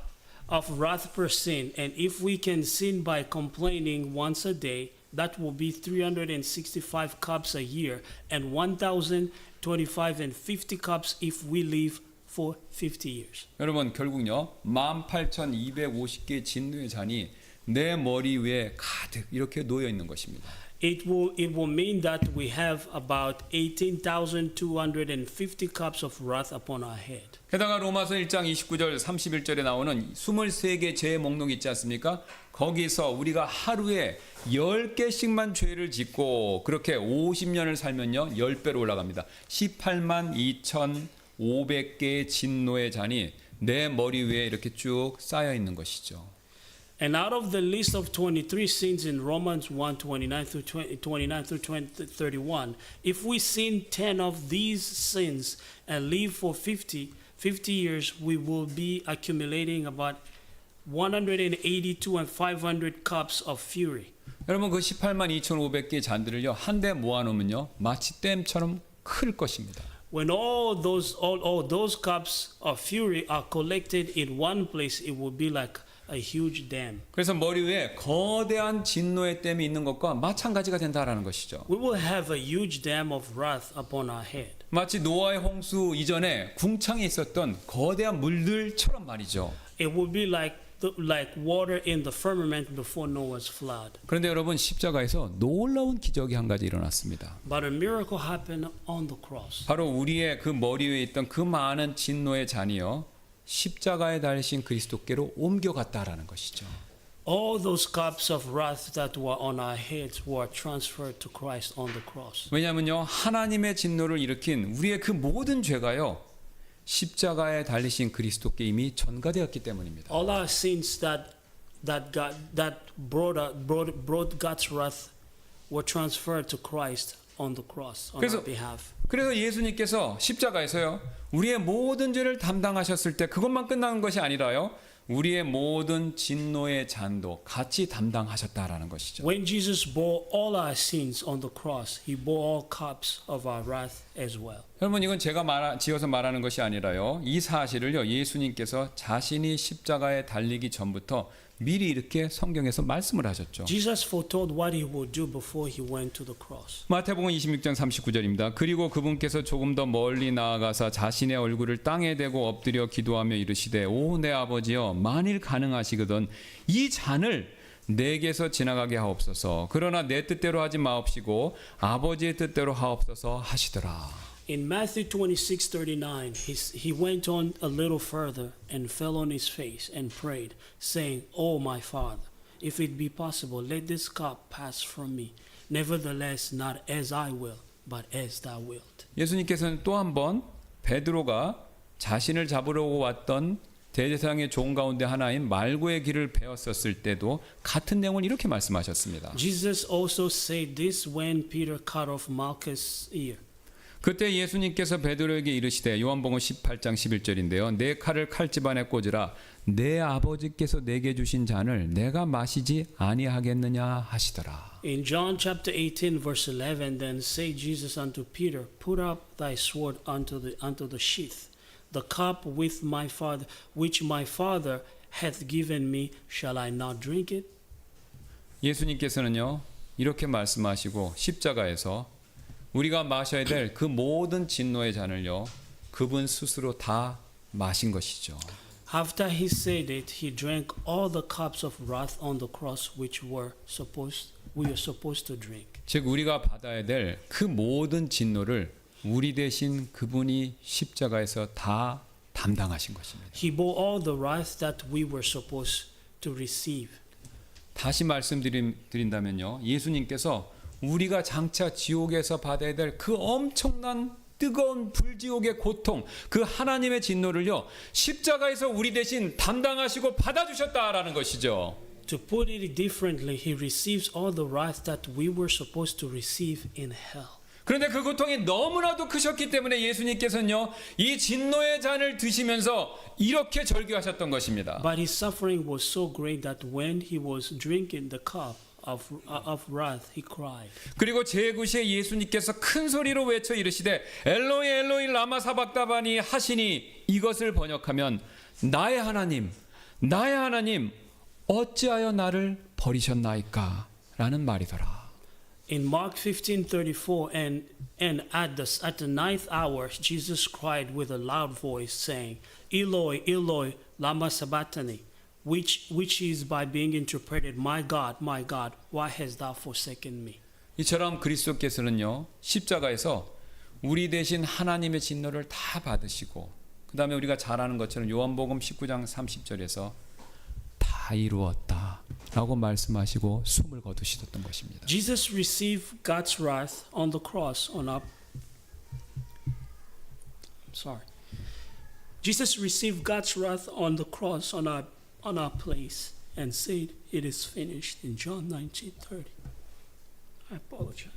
C: of wrath per sin, and if we can sin by complaining once a day, that will be 365 cups a year, and 1,025 and 50 cups if we live for 50 years.
A: 여러분, 결국요 18,250개의 진노의 잔이 내 머리 위에 가득 이렇게 놓여 있는 것입니다.
C: It will mean that we have about 18,250 cups of wrath upon our head.
A: 게다가 로마서 1장 29절 31절에 나오는 23개 죄의 목록이 있지 않습니까? 거기서 우리가 하루에 10개씩만 죄를 짓고 그렇게 50년을 살면요 10배로 올라갑니다. 18만 2,500개의 진노의 잔이 내 머리 위에 이렇게 쭉 쌓여 있는 것이죠.
C: And out of the list of 23 sins in Romans 1:29 through 31, if we sin 10 of these sins and live for 50 years, we will be accumulating about 182 and 500 cups of fury.
A: 여러분, 그 18만 2,500개의 잔들을요 한데 모아놓으면요 마치 댐처럼 클 것입니다.
C: When all those cups of fury are collected in one place, it will be like a huge dam.
A: 그래서 머리 위에 거대한 진노의 댐이 있는 것과 마찬가지가 된다라는 것이죠.
C: We will have a huge dam of wrath upon our head.
A: 마치 노아의 홍수 이전에 궁창에 있었던 거대한 물들처럼 말이죠.
C: It will be like water in the firmament before Noah's flood.
A: 그런데 여러분, 십자가에서 놀라운 기적이 한 가지 일어났습니다.
C: But a miracle happened on the cross.
A: 바로 우리의 그 머리 위에 있던 그 많은 진노의 잔이요 십자가에 달리신 그리스도께로 옮겨갔다라는 것이죠.
C: All those cups of wrath that were on our heads were transferred to Christ on the cross.
A: 왜냐하면요 하나님의 진노를 일으킨 우리의 그 모든 죄가요 십자가에 달리신 그리스도께 이미 전가되었기 때문입니다.
C: All our sins that brought God's wrath were transferred to Christ on the cross on our behalf.
A: 그래서 예수님께서 십자가에서요 우리의 모든 죄를 담당하셨을 때 그것만 끝나는 것이 아니라요 우리의 모든 진노의 잔도 같이 담당하셨다라는 것이죠.
C: When Jesus bore all our sins on the cross, he bore all cups of our wrath as well.
A: 여러분, 이건 제가 지어서 말하는 것이 아니라요 이 사실을요 예수님께서 자신이 십자가에 달리기 전부터 미리 이렇게 성경에서 말씀을 하셨죠.
C: Jesus foretold what he would do before he went to the cross.
A: 마태복음 26장 39절입니다. 그리고 그분께서 조금 더 멀리 나아가사 자신의 얼굴을 땅에 대고 엎드려 기도하며 이르시되 오 내 아버지여 만일 가능하시거든 이 잔을 내게서 지나가게 하옵소서. 그러나 내 뜻대로 하지 마옵시고 아버지의 뜻대로 하옵소서 하시더라.
C: In Matthew 26:39, he went on a little further and fell on his face and prayed, saying, "Oh my Father, if it be possible, let this cup pass from me. Nevertheless, not as I will, but as thou wilt."
A: 예수님께서는 또 한 번 베드로가 자신을 잡으려고 왔던 대제사장의 종 가운데 하나인 말고의 길을 배웠었을 때도 같은 내용을 이렇게 말씀하셨습니다.
C: Jesus also said this when Peter cut off Malchus' ear.
A: 그때 예수님께서 베드로에게 이르시되 요한복음 18장 11절인데요. 내 칼을 칼집안에 꽂으라. 내 아버지께서 내게 주신 잔을 내가 마시지 아니하겠느냐 하시더라.
C: In John chapter 18 verse 11, then said Jesus unto Peter, put up thy sword unto the sheath. The cup with my father, which my father hath given me, shall I not drink it?
A: 예수님께서는요. 이렇게 말씀하시고 십자가에서 우리가 마셔야 될 그 모든 진노의 잔을요. 그분 스스로 다 마신 것이죠.
C: After he said it, he drank all the cups of wrath on the cross which we were supposed to drink.
A: 즉 우리가 받아야 될 그 모든 진노를 우리 대신 그분이 십자가에서 다 담당하신 것입니다.
C: He bore all the wrath that we were supposed to receive.
A: 다시 말씀드린다면요. 예수님께서 우리가 장차 지옥에서 받아야 될 그 엄청난 뜨거운 불지옥의 고통, 그 하나님의 진노를요. 십자가에서 우리 대신 담당하시고 받아주셨다라는 것이죠.
C: To put it differently, he receives all the wrath that we were supposed to receive in hell.
A: 그런데 그 고통이 너무나도 크셨기 때문에 예수님께서는요. 이 진노의 잔을 드시면서 이렇게 절규하셨던 것입니다.
C: But his suffering was so great that when he was drinking the cup of wrath, he cried.
A: 그리고 제9시에 예수님께서 큰 소리로 외쳐 이르시되 엘로이 엘로이 라마 사박다바니 하시니 이것을 번역하면 나의 하나님 어찌하여 나를 버리셨나이까 라는 말이더라.
C: In Mark 15:34, and at the ninth hour, Jesus cried with a loud voice, saying, Eloi, Eloi, lama sabachthani, which is by being interpreted, my God, why hast thou forsaken me?
A: 이처럼 그리스도께서는요 십자가에서 우리 대신 하나님의 진노를 다 받으시고 그 다음에 우리가 잘 아는 것처럼 요한복음 19장 30절에서 다 이루었다 라고 말씀하시고 숨을 거두시던 것입니다.
C: Jesus received God's wrath on the cross Jesus received God's wrath on the cross on our place and said, "It is finished." In John 19:30. I apologize.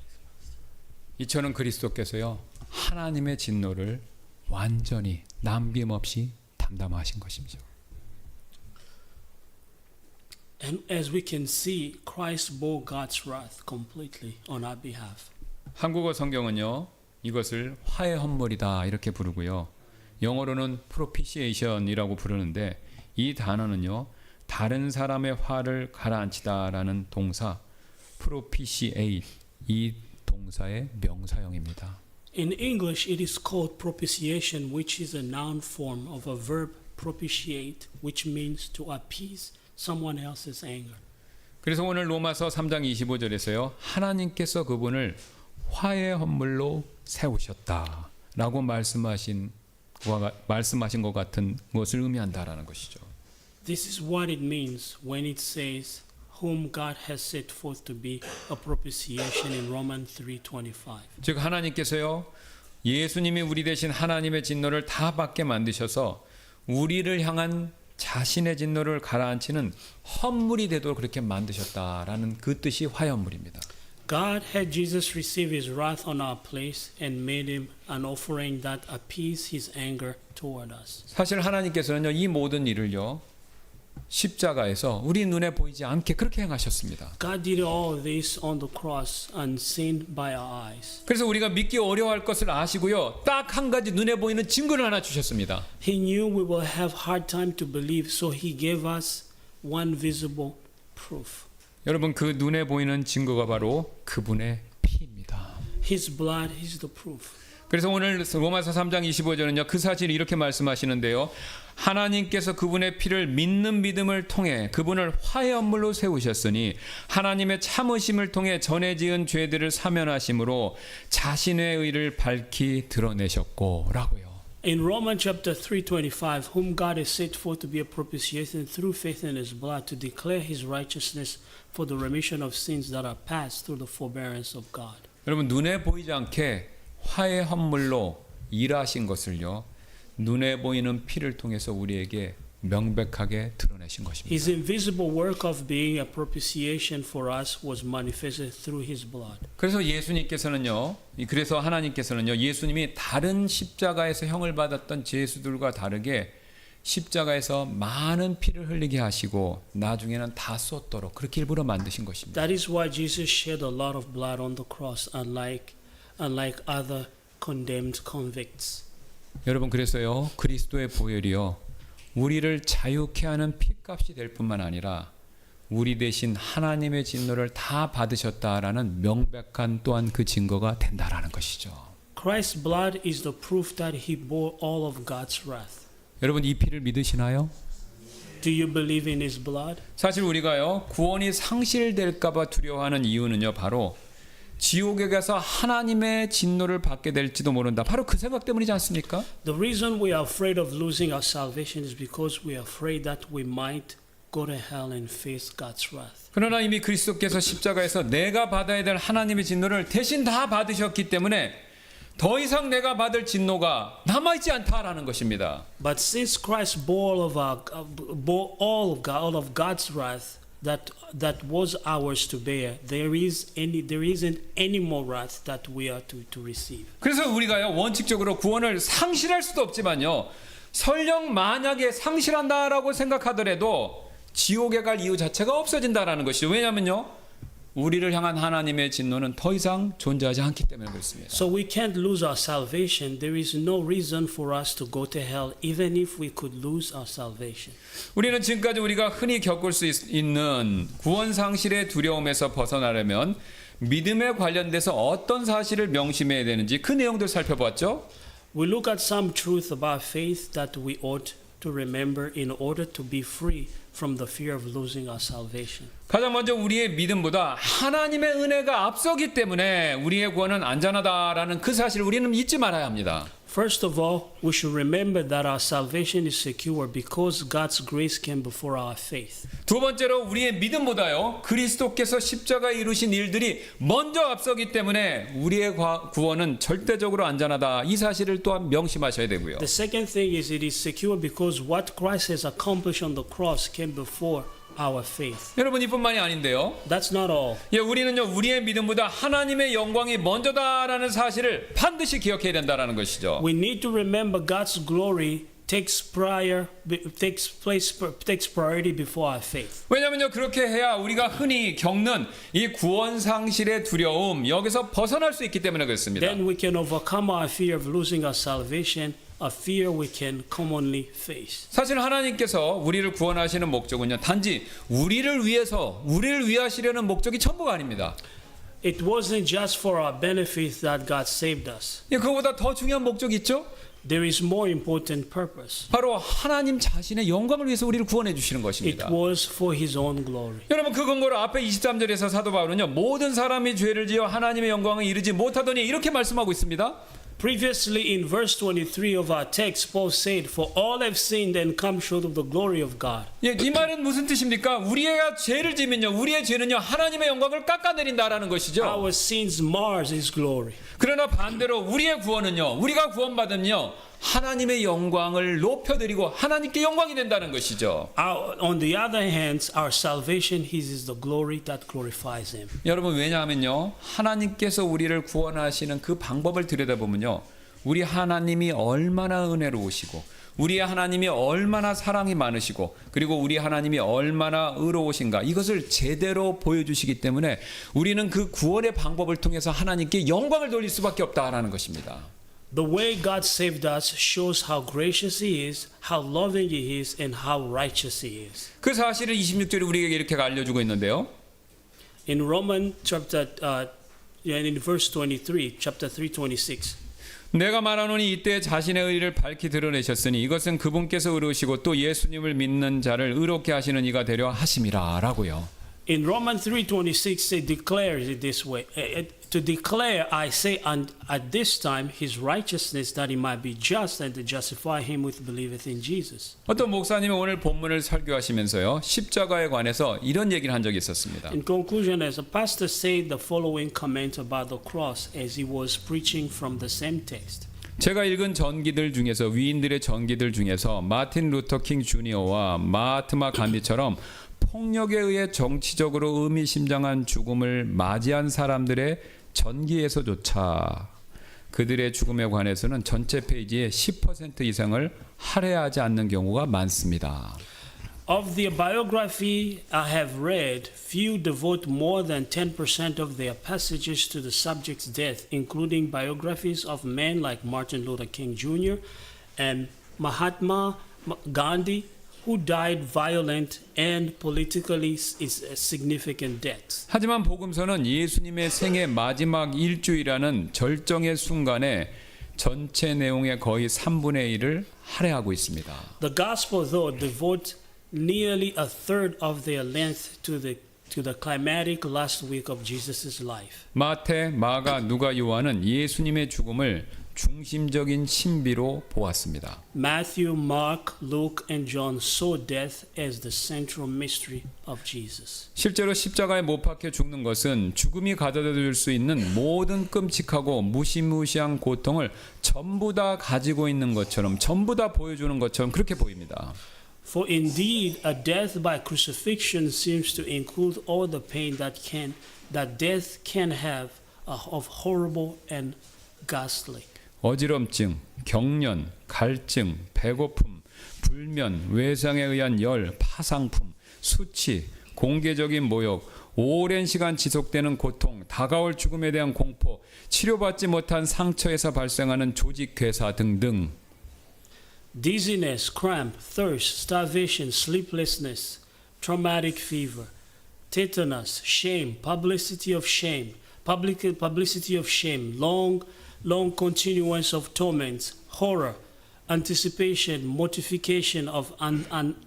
A: 이처럼 그리스도께서요 하나님의 진노를 완전히 남김없이 담당하신 것이죠.
C: And as we can see, Christ bore God's wrath completely on our behalf.
A: 한국어 성경은요 이것을 화해 헌물이다 이렇게 부르고요. 영어로는 propitiation이라고 부르는데 이 단어는요 다른 사람의 화를 가라앉히다라는 동사 propitiate 이 동사의 명사형입니다.
C: In English, it is called propitiation, which is a noun form of a verb propitiate, which means to appease someone else's anger.
A: 그래서 오늘 로마서 3장 25절에서요 하나님께서 그분을 화해 헌물로 세우셨다라고 말씀하신 것 같은 것을 의미한다라는 것이죠.
C: This is what it means when it says, "Whom God has set forth to be a propitiation" in Romans 3:25.
A: 즉 하나님께서요 예수님이 우리 대신 하나님의 진노를 다 받게 만드셔서 우리를 향한 자신의 진노를 가라앉히는 헌물이 되도록 그렇게 만드셨다라는 그 뜻이 화해헌물입니다.
C: God had Jesus receive his wrath on our place and made him an offering that appeased his anger toward us.
A: 사실 하나님께서는요 이 모든 일을요 십자가에서 우리 눈에 보이지 않게 그렇게 행하셨습니다.
C: God did all this on the cross unseen by our eyes.
A: 그래서 우리가 믿기 어려워할 것을 아시고요 딱 한 가지 눈에 보이는 증거를 하나 주셨습니다.
C: He knew we will have hard time to believe, so he gave us one visible proof.
A: 여러분 그 눈에 보이는 증거가 바로 그분의 피입니다.
C: His blood is the proof.
A: 그래서 오늘 로마서 3장 25절은요 그 사실을 이렇게 말씀하시는데요. 하나님께서 그분의 피를 믿는 믿음을 통해 그분을 화해 헌물로 세우셨으니 하나님의 참으심을 통해 전에 지은 죄들을 사면하심으로 자신의 의를 밝히 드러내셨고 라고요.
C: In Romans chapter 3:25, whom God has set forth to be a propitiation through faith in his blood to declare his righteousness for the remission of sins that are past through the forbearance of God.
A: 여러분 눈에 보이지 않게 화해 헌물로 일하신 것을요 눈에 보이는 피를 통해서 우리에게 명백하게 드러내신 것입니다.
C: His invisible work of being a propitiation for us was manifested through his blood.
A: 그래서 예수님께서는요, 그래서 하나님께서는요, 예수님이 다른 십자가에서 형을 받았던 제수들과 다르게 십자가에서 많은 피를 흘리게 하시고 나중에는 다 쏟도록 그렇게 일부러 만드신 것입니다.
C: That is why Jesus shed a lot of blood on the cross, unlike other condemned convicts.
A: 여러분, 그래서요, 그리스도의 보혈이요, 우리를 자유케 하는 피값이 될 뿐만 아니라 우리 대신 하나님의 진노를 다 받으셨다라는 명백한 또한 그 증거가 된다라는 것이죠.
C: Christ's blood is the proof that he bore all of God's wrath.
A: 여러분, 이 피를 믿으시나요?
C: Do you believe in his blood?
A: 사실 우리가요, 구원이 상실될까봐 두려워하는 이유는요, 바로 지옥에 가서 하나님의 진노를 받게 될지도 모른다. 바로 그 생각 때문이지 않습니까?
C: The reason we are afraid of losing our salvation is because we are afraid that we might go to hell and face God's wrath.
A: 그러나 이미 그리스도께서 십자가에서 내가 받아야 될 하나님의 진노를 대신 다 받으셨기 때문에 더 이상 내가 받을 진노가 남아있지 않다라는 것입니다.
C: But since Christ bore all of God's wrath that was ours to bear, there isn't any more wrath that we are to receive.
A: 그래서 우리가요, 원칙적으로 구원을 상실할 수도 없지만요, 설령 만약에 상실한다라고 생각하더라도 지옥에 갈 이유 자체가 없어진다라는 것이죠. 왜냐하면요, 우리를 향한 하나님의 진노는 더 이상 존재하지 않기 때문에 그렇습니다.
C: So we can't lose our salvation. There is no reason for us to go to hell, even if we could lose our salvation.
A: 우리는 지금까지 우리가 흔히 겪을 수 있는 구원 상실의 두려움에서 벗어나려면 믿음에 관련돼서 어떤 사실을 명심해야 되는지 그 내용들 살펴봤죠.
C: We look at some truth about faith that we ought to remember in order to be free from the fear of losing our salvation.
A: 가장 먼저 우리의 믿음보다 하나님의 은혜가 앞서기 때문에 우리의 구원은 안전하다라는 그 사실을 우리는 잊지 말아야 합니다.
C: First of all, we should remember that our salvation is secure because God's grace came before our faith.
A: 두 번째로 우리의 믿음보다요, 그리스도께서 십자가에 이루신 일들이 먼저 앞서기 때문에 우리의 구원은 절대적으로 안전하다. 이 사실을 또한 명심하셔야 되고요.
C: The second thing is it is secure because what Christ has accomplished on the cross came before our faith.
A: 여러분, 이뿐만이 아닌데요.
C: That's not all.
A: 예, 우리는요, 우리의 믿음보다 하나님의 영광이 먼저다라는 사실을 반드시 기억해야 된다라는 것이죠.
C: We need to remember God's glory takes priority before our faith.
A: 왜냐하면요, 그렇게 해야 우리가 흔히 겪는 이 구원 상실의 두려움, 여기서 벗어날 수 있기 때문에 그렇습니다.
C: Then we can overcome our fear of losing our salvation, a fear we can commonly face.
A: 사실 하나님께서 우리를 구원하시는 목적은요, 단지 우리를 위하시려는 목적이 전부가 아닙니다.
C: It wasn't just for our benefit that God saved us.
A: 예, 그거보다 더 중요한 목적이 있죠.
C: There is more important purpose.
A: 바로 하나님 자신의 영광을 위해서 우리를 구원해 주시는
C: It
A: 것입니다.
C: was for His own glory.
A: 여러분, 그 근거로 앞에 23절에서 사도 바울은요, 모든 사람이 죄를 지어 하나님의 영광을 이루지 못하더니 이렇게 말씀하고 있습니다.
C: Previously in verse 23 of our text, Paul said, "For all have sinned and come short of the glory of God."
A: 예, 이 말은 무슨 뜻입니까? 우리가 죄를 지면요, 우리의 죄는요, 하나님의 영광을 깎아내린다라는 것이죠.
C: Our sins mars His glory.
A: 그러나 반대로 우리의 구원은요, 우리가 구원받으면요, 하나님의 영광을 높여드리고 하나님께 영광이 된다는 것이죠.
C: On the other hand, our salvation is the glory that glorifies Him.
A: 여러분, 왜냐하면요, 하나님께서 우리를 구원하시는 그 방법을 들여다보면요, 우리 하나님이 얼마나 은혜로우시고 우리의 하나님이 얼마나 사랑이 많으시고 그리고 우리 하나님이 얼마나 의로우신가, 이것을 제대로 보여주시기 때문에 우리는 그 구원의 방법을 통해서 하나님께 영광을 돌릴 수밖에 없다라는 것입니다.
C: The way God saved us shows how gracious He is, how loving He is, and how righteous He is.
A: 그 사실을 26절에 우리에게 이렇게 알려주고 있는데요.
C: In Romans in verse 23, chapter 3:26.
A: 내가 말하노니 이때 자신의 의를 밝히 드러내셨으니 이것은 그분께서 의로우시고 또 예수님을 믿는 자를 의롭게 하시는 이가 되려 하심이라라고요.
C: In Romans 3:26, it declares it this way: "To declare, I say, at this time, His righteousness, that He might be just and to justify him who believeth in Jesus."
A: 어떤 목사님이 오늘 본문을 설교하시면서요, 십자가에 관해서 이런 얘기를 한 적이 있었습니다.
C: In conclusion, as a pastor said the following comment about the cross as he was preaching from the same text.
A: 제가 읽은 전기들 중에서 위인들의 전기들 중에서 마틴 루터 킹 주니어와 마하트마 간디처럼 폭력에 의해 정치적으로 의미심장한 죽음을 맞이한 사람들의 전기에서조차 그들의 죽음에 관해서는 전체 페이지의 10% 이상을 할애하지 않는 경우가 많습니다.
C: Of the biography I have read, few devote more than 10% of their passages to the subject's death, including biographies of men like Martin Luther King Jr. and Mahatma Gandhi, who died violent and politically significant deaths.
A: 하지만 복음서는 예수님의 생애 마지막 일주일이라는 절정의 순간에 전체 내용의 거의 3분의 1을 할애하고 있습니다.
C: The Gospel, though, devote nearly a third of their length to the climatic last week of Jesus' life.
A: 마태, 마가, 누가, 요한은 예수님의 죽음을 중심적인 신비로 보았습니다.
C: Matthew, Mark, Luke, and John saw death as the central mystery of Jesus.
A: 실제로 십자가에 못 박혀 죽는 것은 죽음이 가져다 줄 수 있는 모든 끔찍하고 무시무시한 고통을 전부 다 가지고 있는 것처럼, 전부 다 보여주는 것처럼 그렇게 보입니다.
C: For indeed, a death by crucifixion seems to include all the pain that death can have of horrible and ghastly.
A: 어지럼증, 경련, 갈증, 배고픔, 불면, 외상에 의한 열, 파상품, 수치, 공개적인 모욕, 오랜 시간 지속되는 고통, 다가올 죽음에 대한 공포, 치료받지 못한 상처에서 발생하는 조직 괴사 등등.
C: Dizziness, cramp, thirst, starvation, sleeplessness, traumatic fever, tetanus, shame, publicity of shame, long continuance of torments, horror, anticipation, mortification of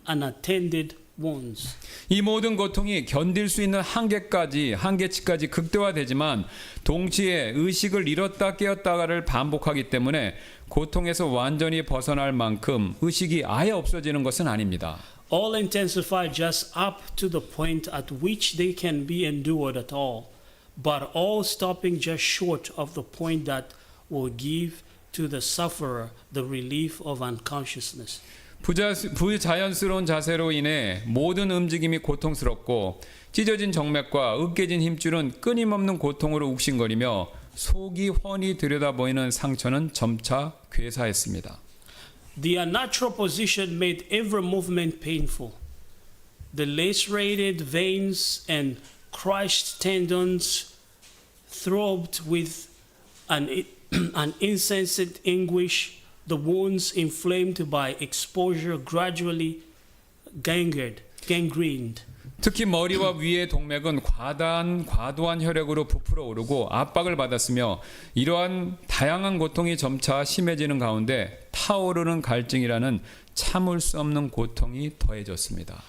C: unattended wounds.
A: 이 모든 고통이 견딜 수 있는 한계치까지 극대화되지만 동시에 의식을 잃었다 깨었다를 반복하기 때문에 고통에서 완전히 벗어날 만큼 의식이 아예 없어지는 것은 아닙니다.
C: All intensify just up to the point at which they can be endured at all, but all stopping just short of the point that will give to the sufferer the relief of unconsciousness.
A: 부자연스러운 자세로 인해 모든 움직임이 고통스럽고 찢어진 정맥과 으깨진 힘줄은 끊임없는 고통으로 욱신거리며 속이 훤히 들여다보이는 상처는 점차 괴사했습니다.
C: The unnatural position made every movement painful. The lacerated veins and crushed tendons throbbed with an insensate anguish. The wounds inflamed by exposure gradually gangrened.
A: 특히 머리와 위의 동맥은 과도한 혈액으로 부풀어 오르고 압박을 받았으며 이러한 다양한 고통이 점차 심해지는 가운데 타오르는 갈증이라는 참을 수 없는 고통이 더해졌습니다.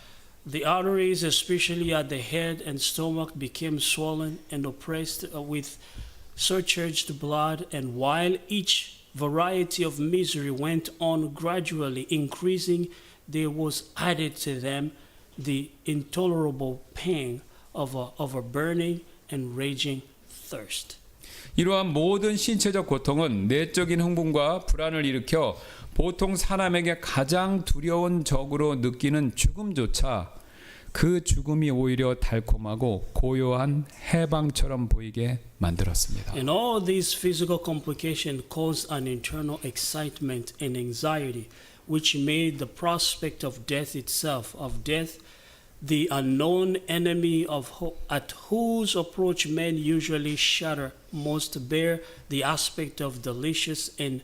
C: The arteries, especially at the head and stomach, became swollen and oppressed with surcharged blood, and while each variety of misery went on gradually increasing, there was added to them the intolerable pain of a burning and raging thirst.
A: 이러한 모든 신체적 고통은 내적인 흥분과 불안을 일으켜 보통 사람에게 가장 두려운 적으로 느끼는 죽음조차 그 죽음이 오히려 달콤하고 고요한 해방처럼 보이게 만들었습니다.
C: And all these physical complications caused an internal excitement and anxiety, which made the prospect of death itself, the unknown enemy at whose approach men usually shudder most, bear the aspect of delicious and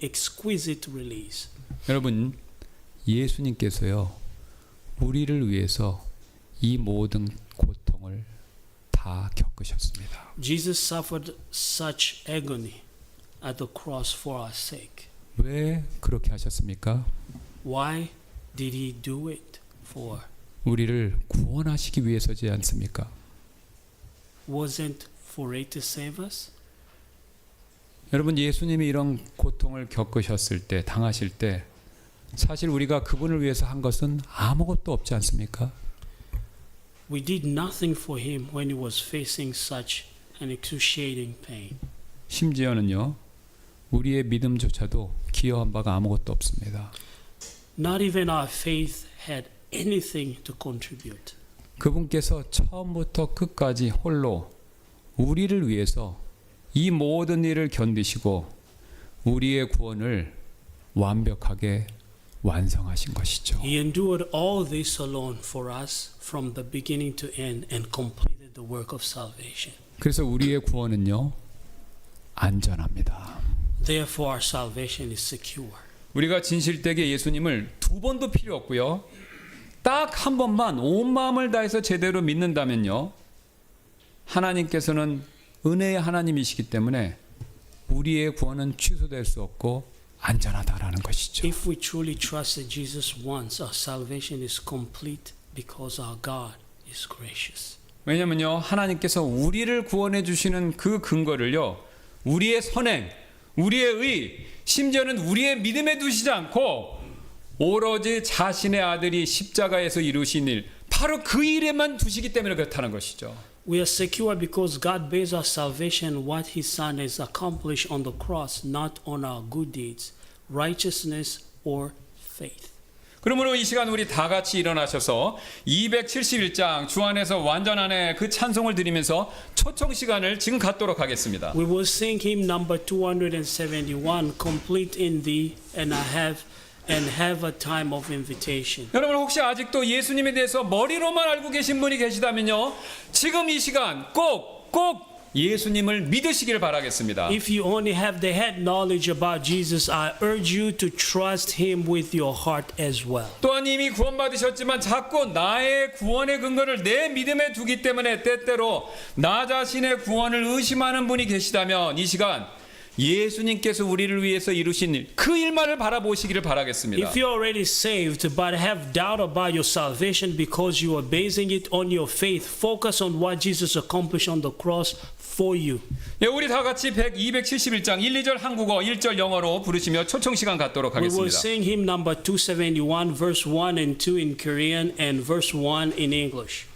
C: exquisite release.
A: 여러분, 예수님께서요, 우리를 위해서 이 모든 고통을 다 겪으셨습니다.
C: Jesus suffered such agony at the cross for our sake.
A: 왜 그렇게 하셨습니까?
C: Why did he do it for?
A: 우리를 구원하시기 위해서지 않습니까?
C: Wasn't for it to save us?
A: 여러분, 예수님이 이런 고통을 겪으셨을 때, 당하실 때 사실 우리가 그분을 위해서 한 것은 아무것도 없지 않습니까?
C: We did nothing for him when he was facing such an excruciating pain.
A: 심지어는요, 우리의 믿음조차도 기여한 바가 아무것도 없습니다.
C: Not even our faith had anything to contribute.
A: 그분께서 처음부터 끝까지 홀로 우리를 위해서 이 모든 일을 견디시고 우리의 구원을 완벽하게 완성하신 것이죠.
C: He endured all this alone for us from the beginning to end and completed the work of salvation.
A: 그래서 우리의 구원은요, 안전합니다.
C: Therefore our salvation is secure.
A: 우리가 진실되게 예수님을 두 번도 필요 없고요. 딱 한 번만 온 마음을 다해서 제대로 믿는다면요. 하나님께서는 은혜의 하나님이시기 때문에 우리의 구원은 취소될 수 없고 안전하다라는 것이죠.
C: If we truly trust that Jesus once, our salvation is complete because our God is gracious.
A: 왜냐면요, 하나님께서 우리를 구원해 주시는 그 근거를요, 우리의 선행, 우리의 의, 심지어는 우리의 믿음에 두시지 않고 오로지 자신의 아들이 십자가에서 이루신 일, 바로 그 일에만 두시기 때문에 그렇다는 것이죠.
C: We are secure because God based our salvation on what His Son has accomplished on the cross, not on our good deeds, righteousness, or faith.
A: 그러므로 이 시간 우리 다 같이 일어나셔서 271장 주 안에서 완전한의 그 찬송을 드리면서 초청 시간을 지금 갖도록 하겠습니다.
C: We will sing hymn number 271, complete in thee, and have a time of invitation.
A: 여러분 혹시 아직도 예수님에 대해서 머리로만 알고 계신 분이 계시다면요, 지금 이 시간 꼭 예수님을 믿으시길 바라겠습니다.
C: If you only have the head knowledge about Jesus, I urge you to trust Him with your heart as well.
A: 또한 이미 구원받으셨지만 자꾸 나의 구원의 근거를 내 믿음에 두기 때문에 때때로 나 자신의 구원을 의심하는 분이 계시다면 이 시간 예수님께서 우리를 위해서 이루신 일, 그 일만을 바라보시기를 바라겠습니다.
C: If you're already saved but have doubt about your salvation because you are basing it on your faith, focus on what Jesus accomplished on the cross for you.
A: 예, 우리 다 같이 271장 1, 2절 한국어, 1절 영어로 부르시며 초청 시간 갖도록
C: We will
A: 하겠습니다.
C: sing hymn number 271, verse 1 and 2 in Korean and verse 1 in English.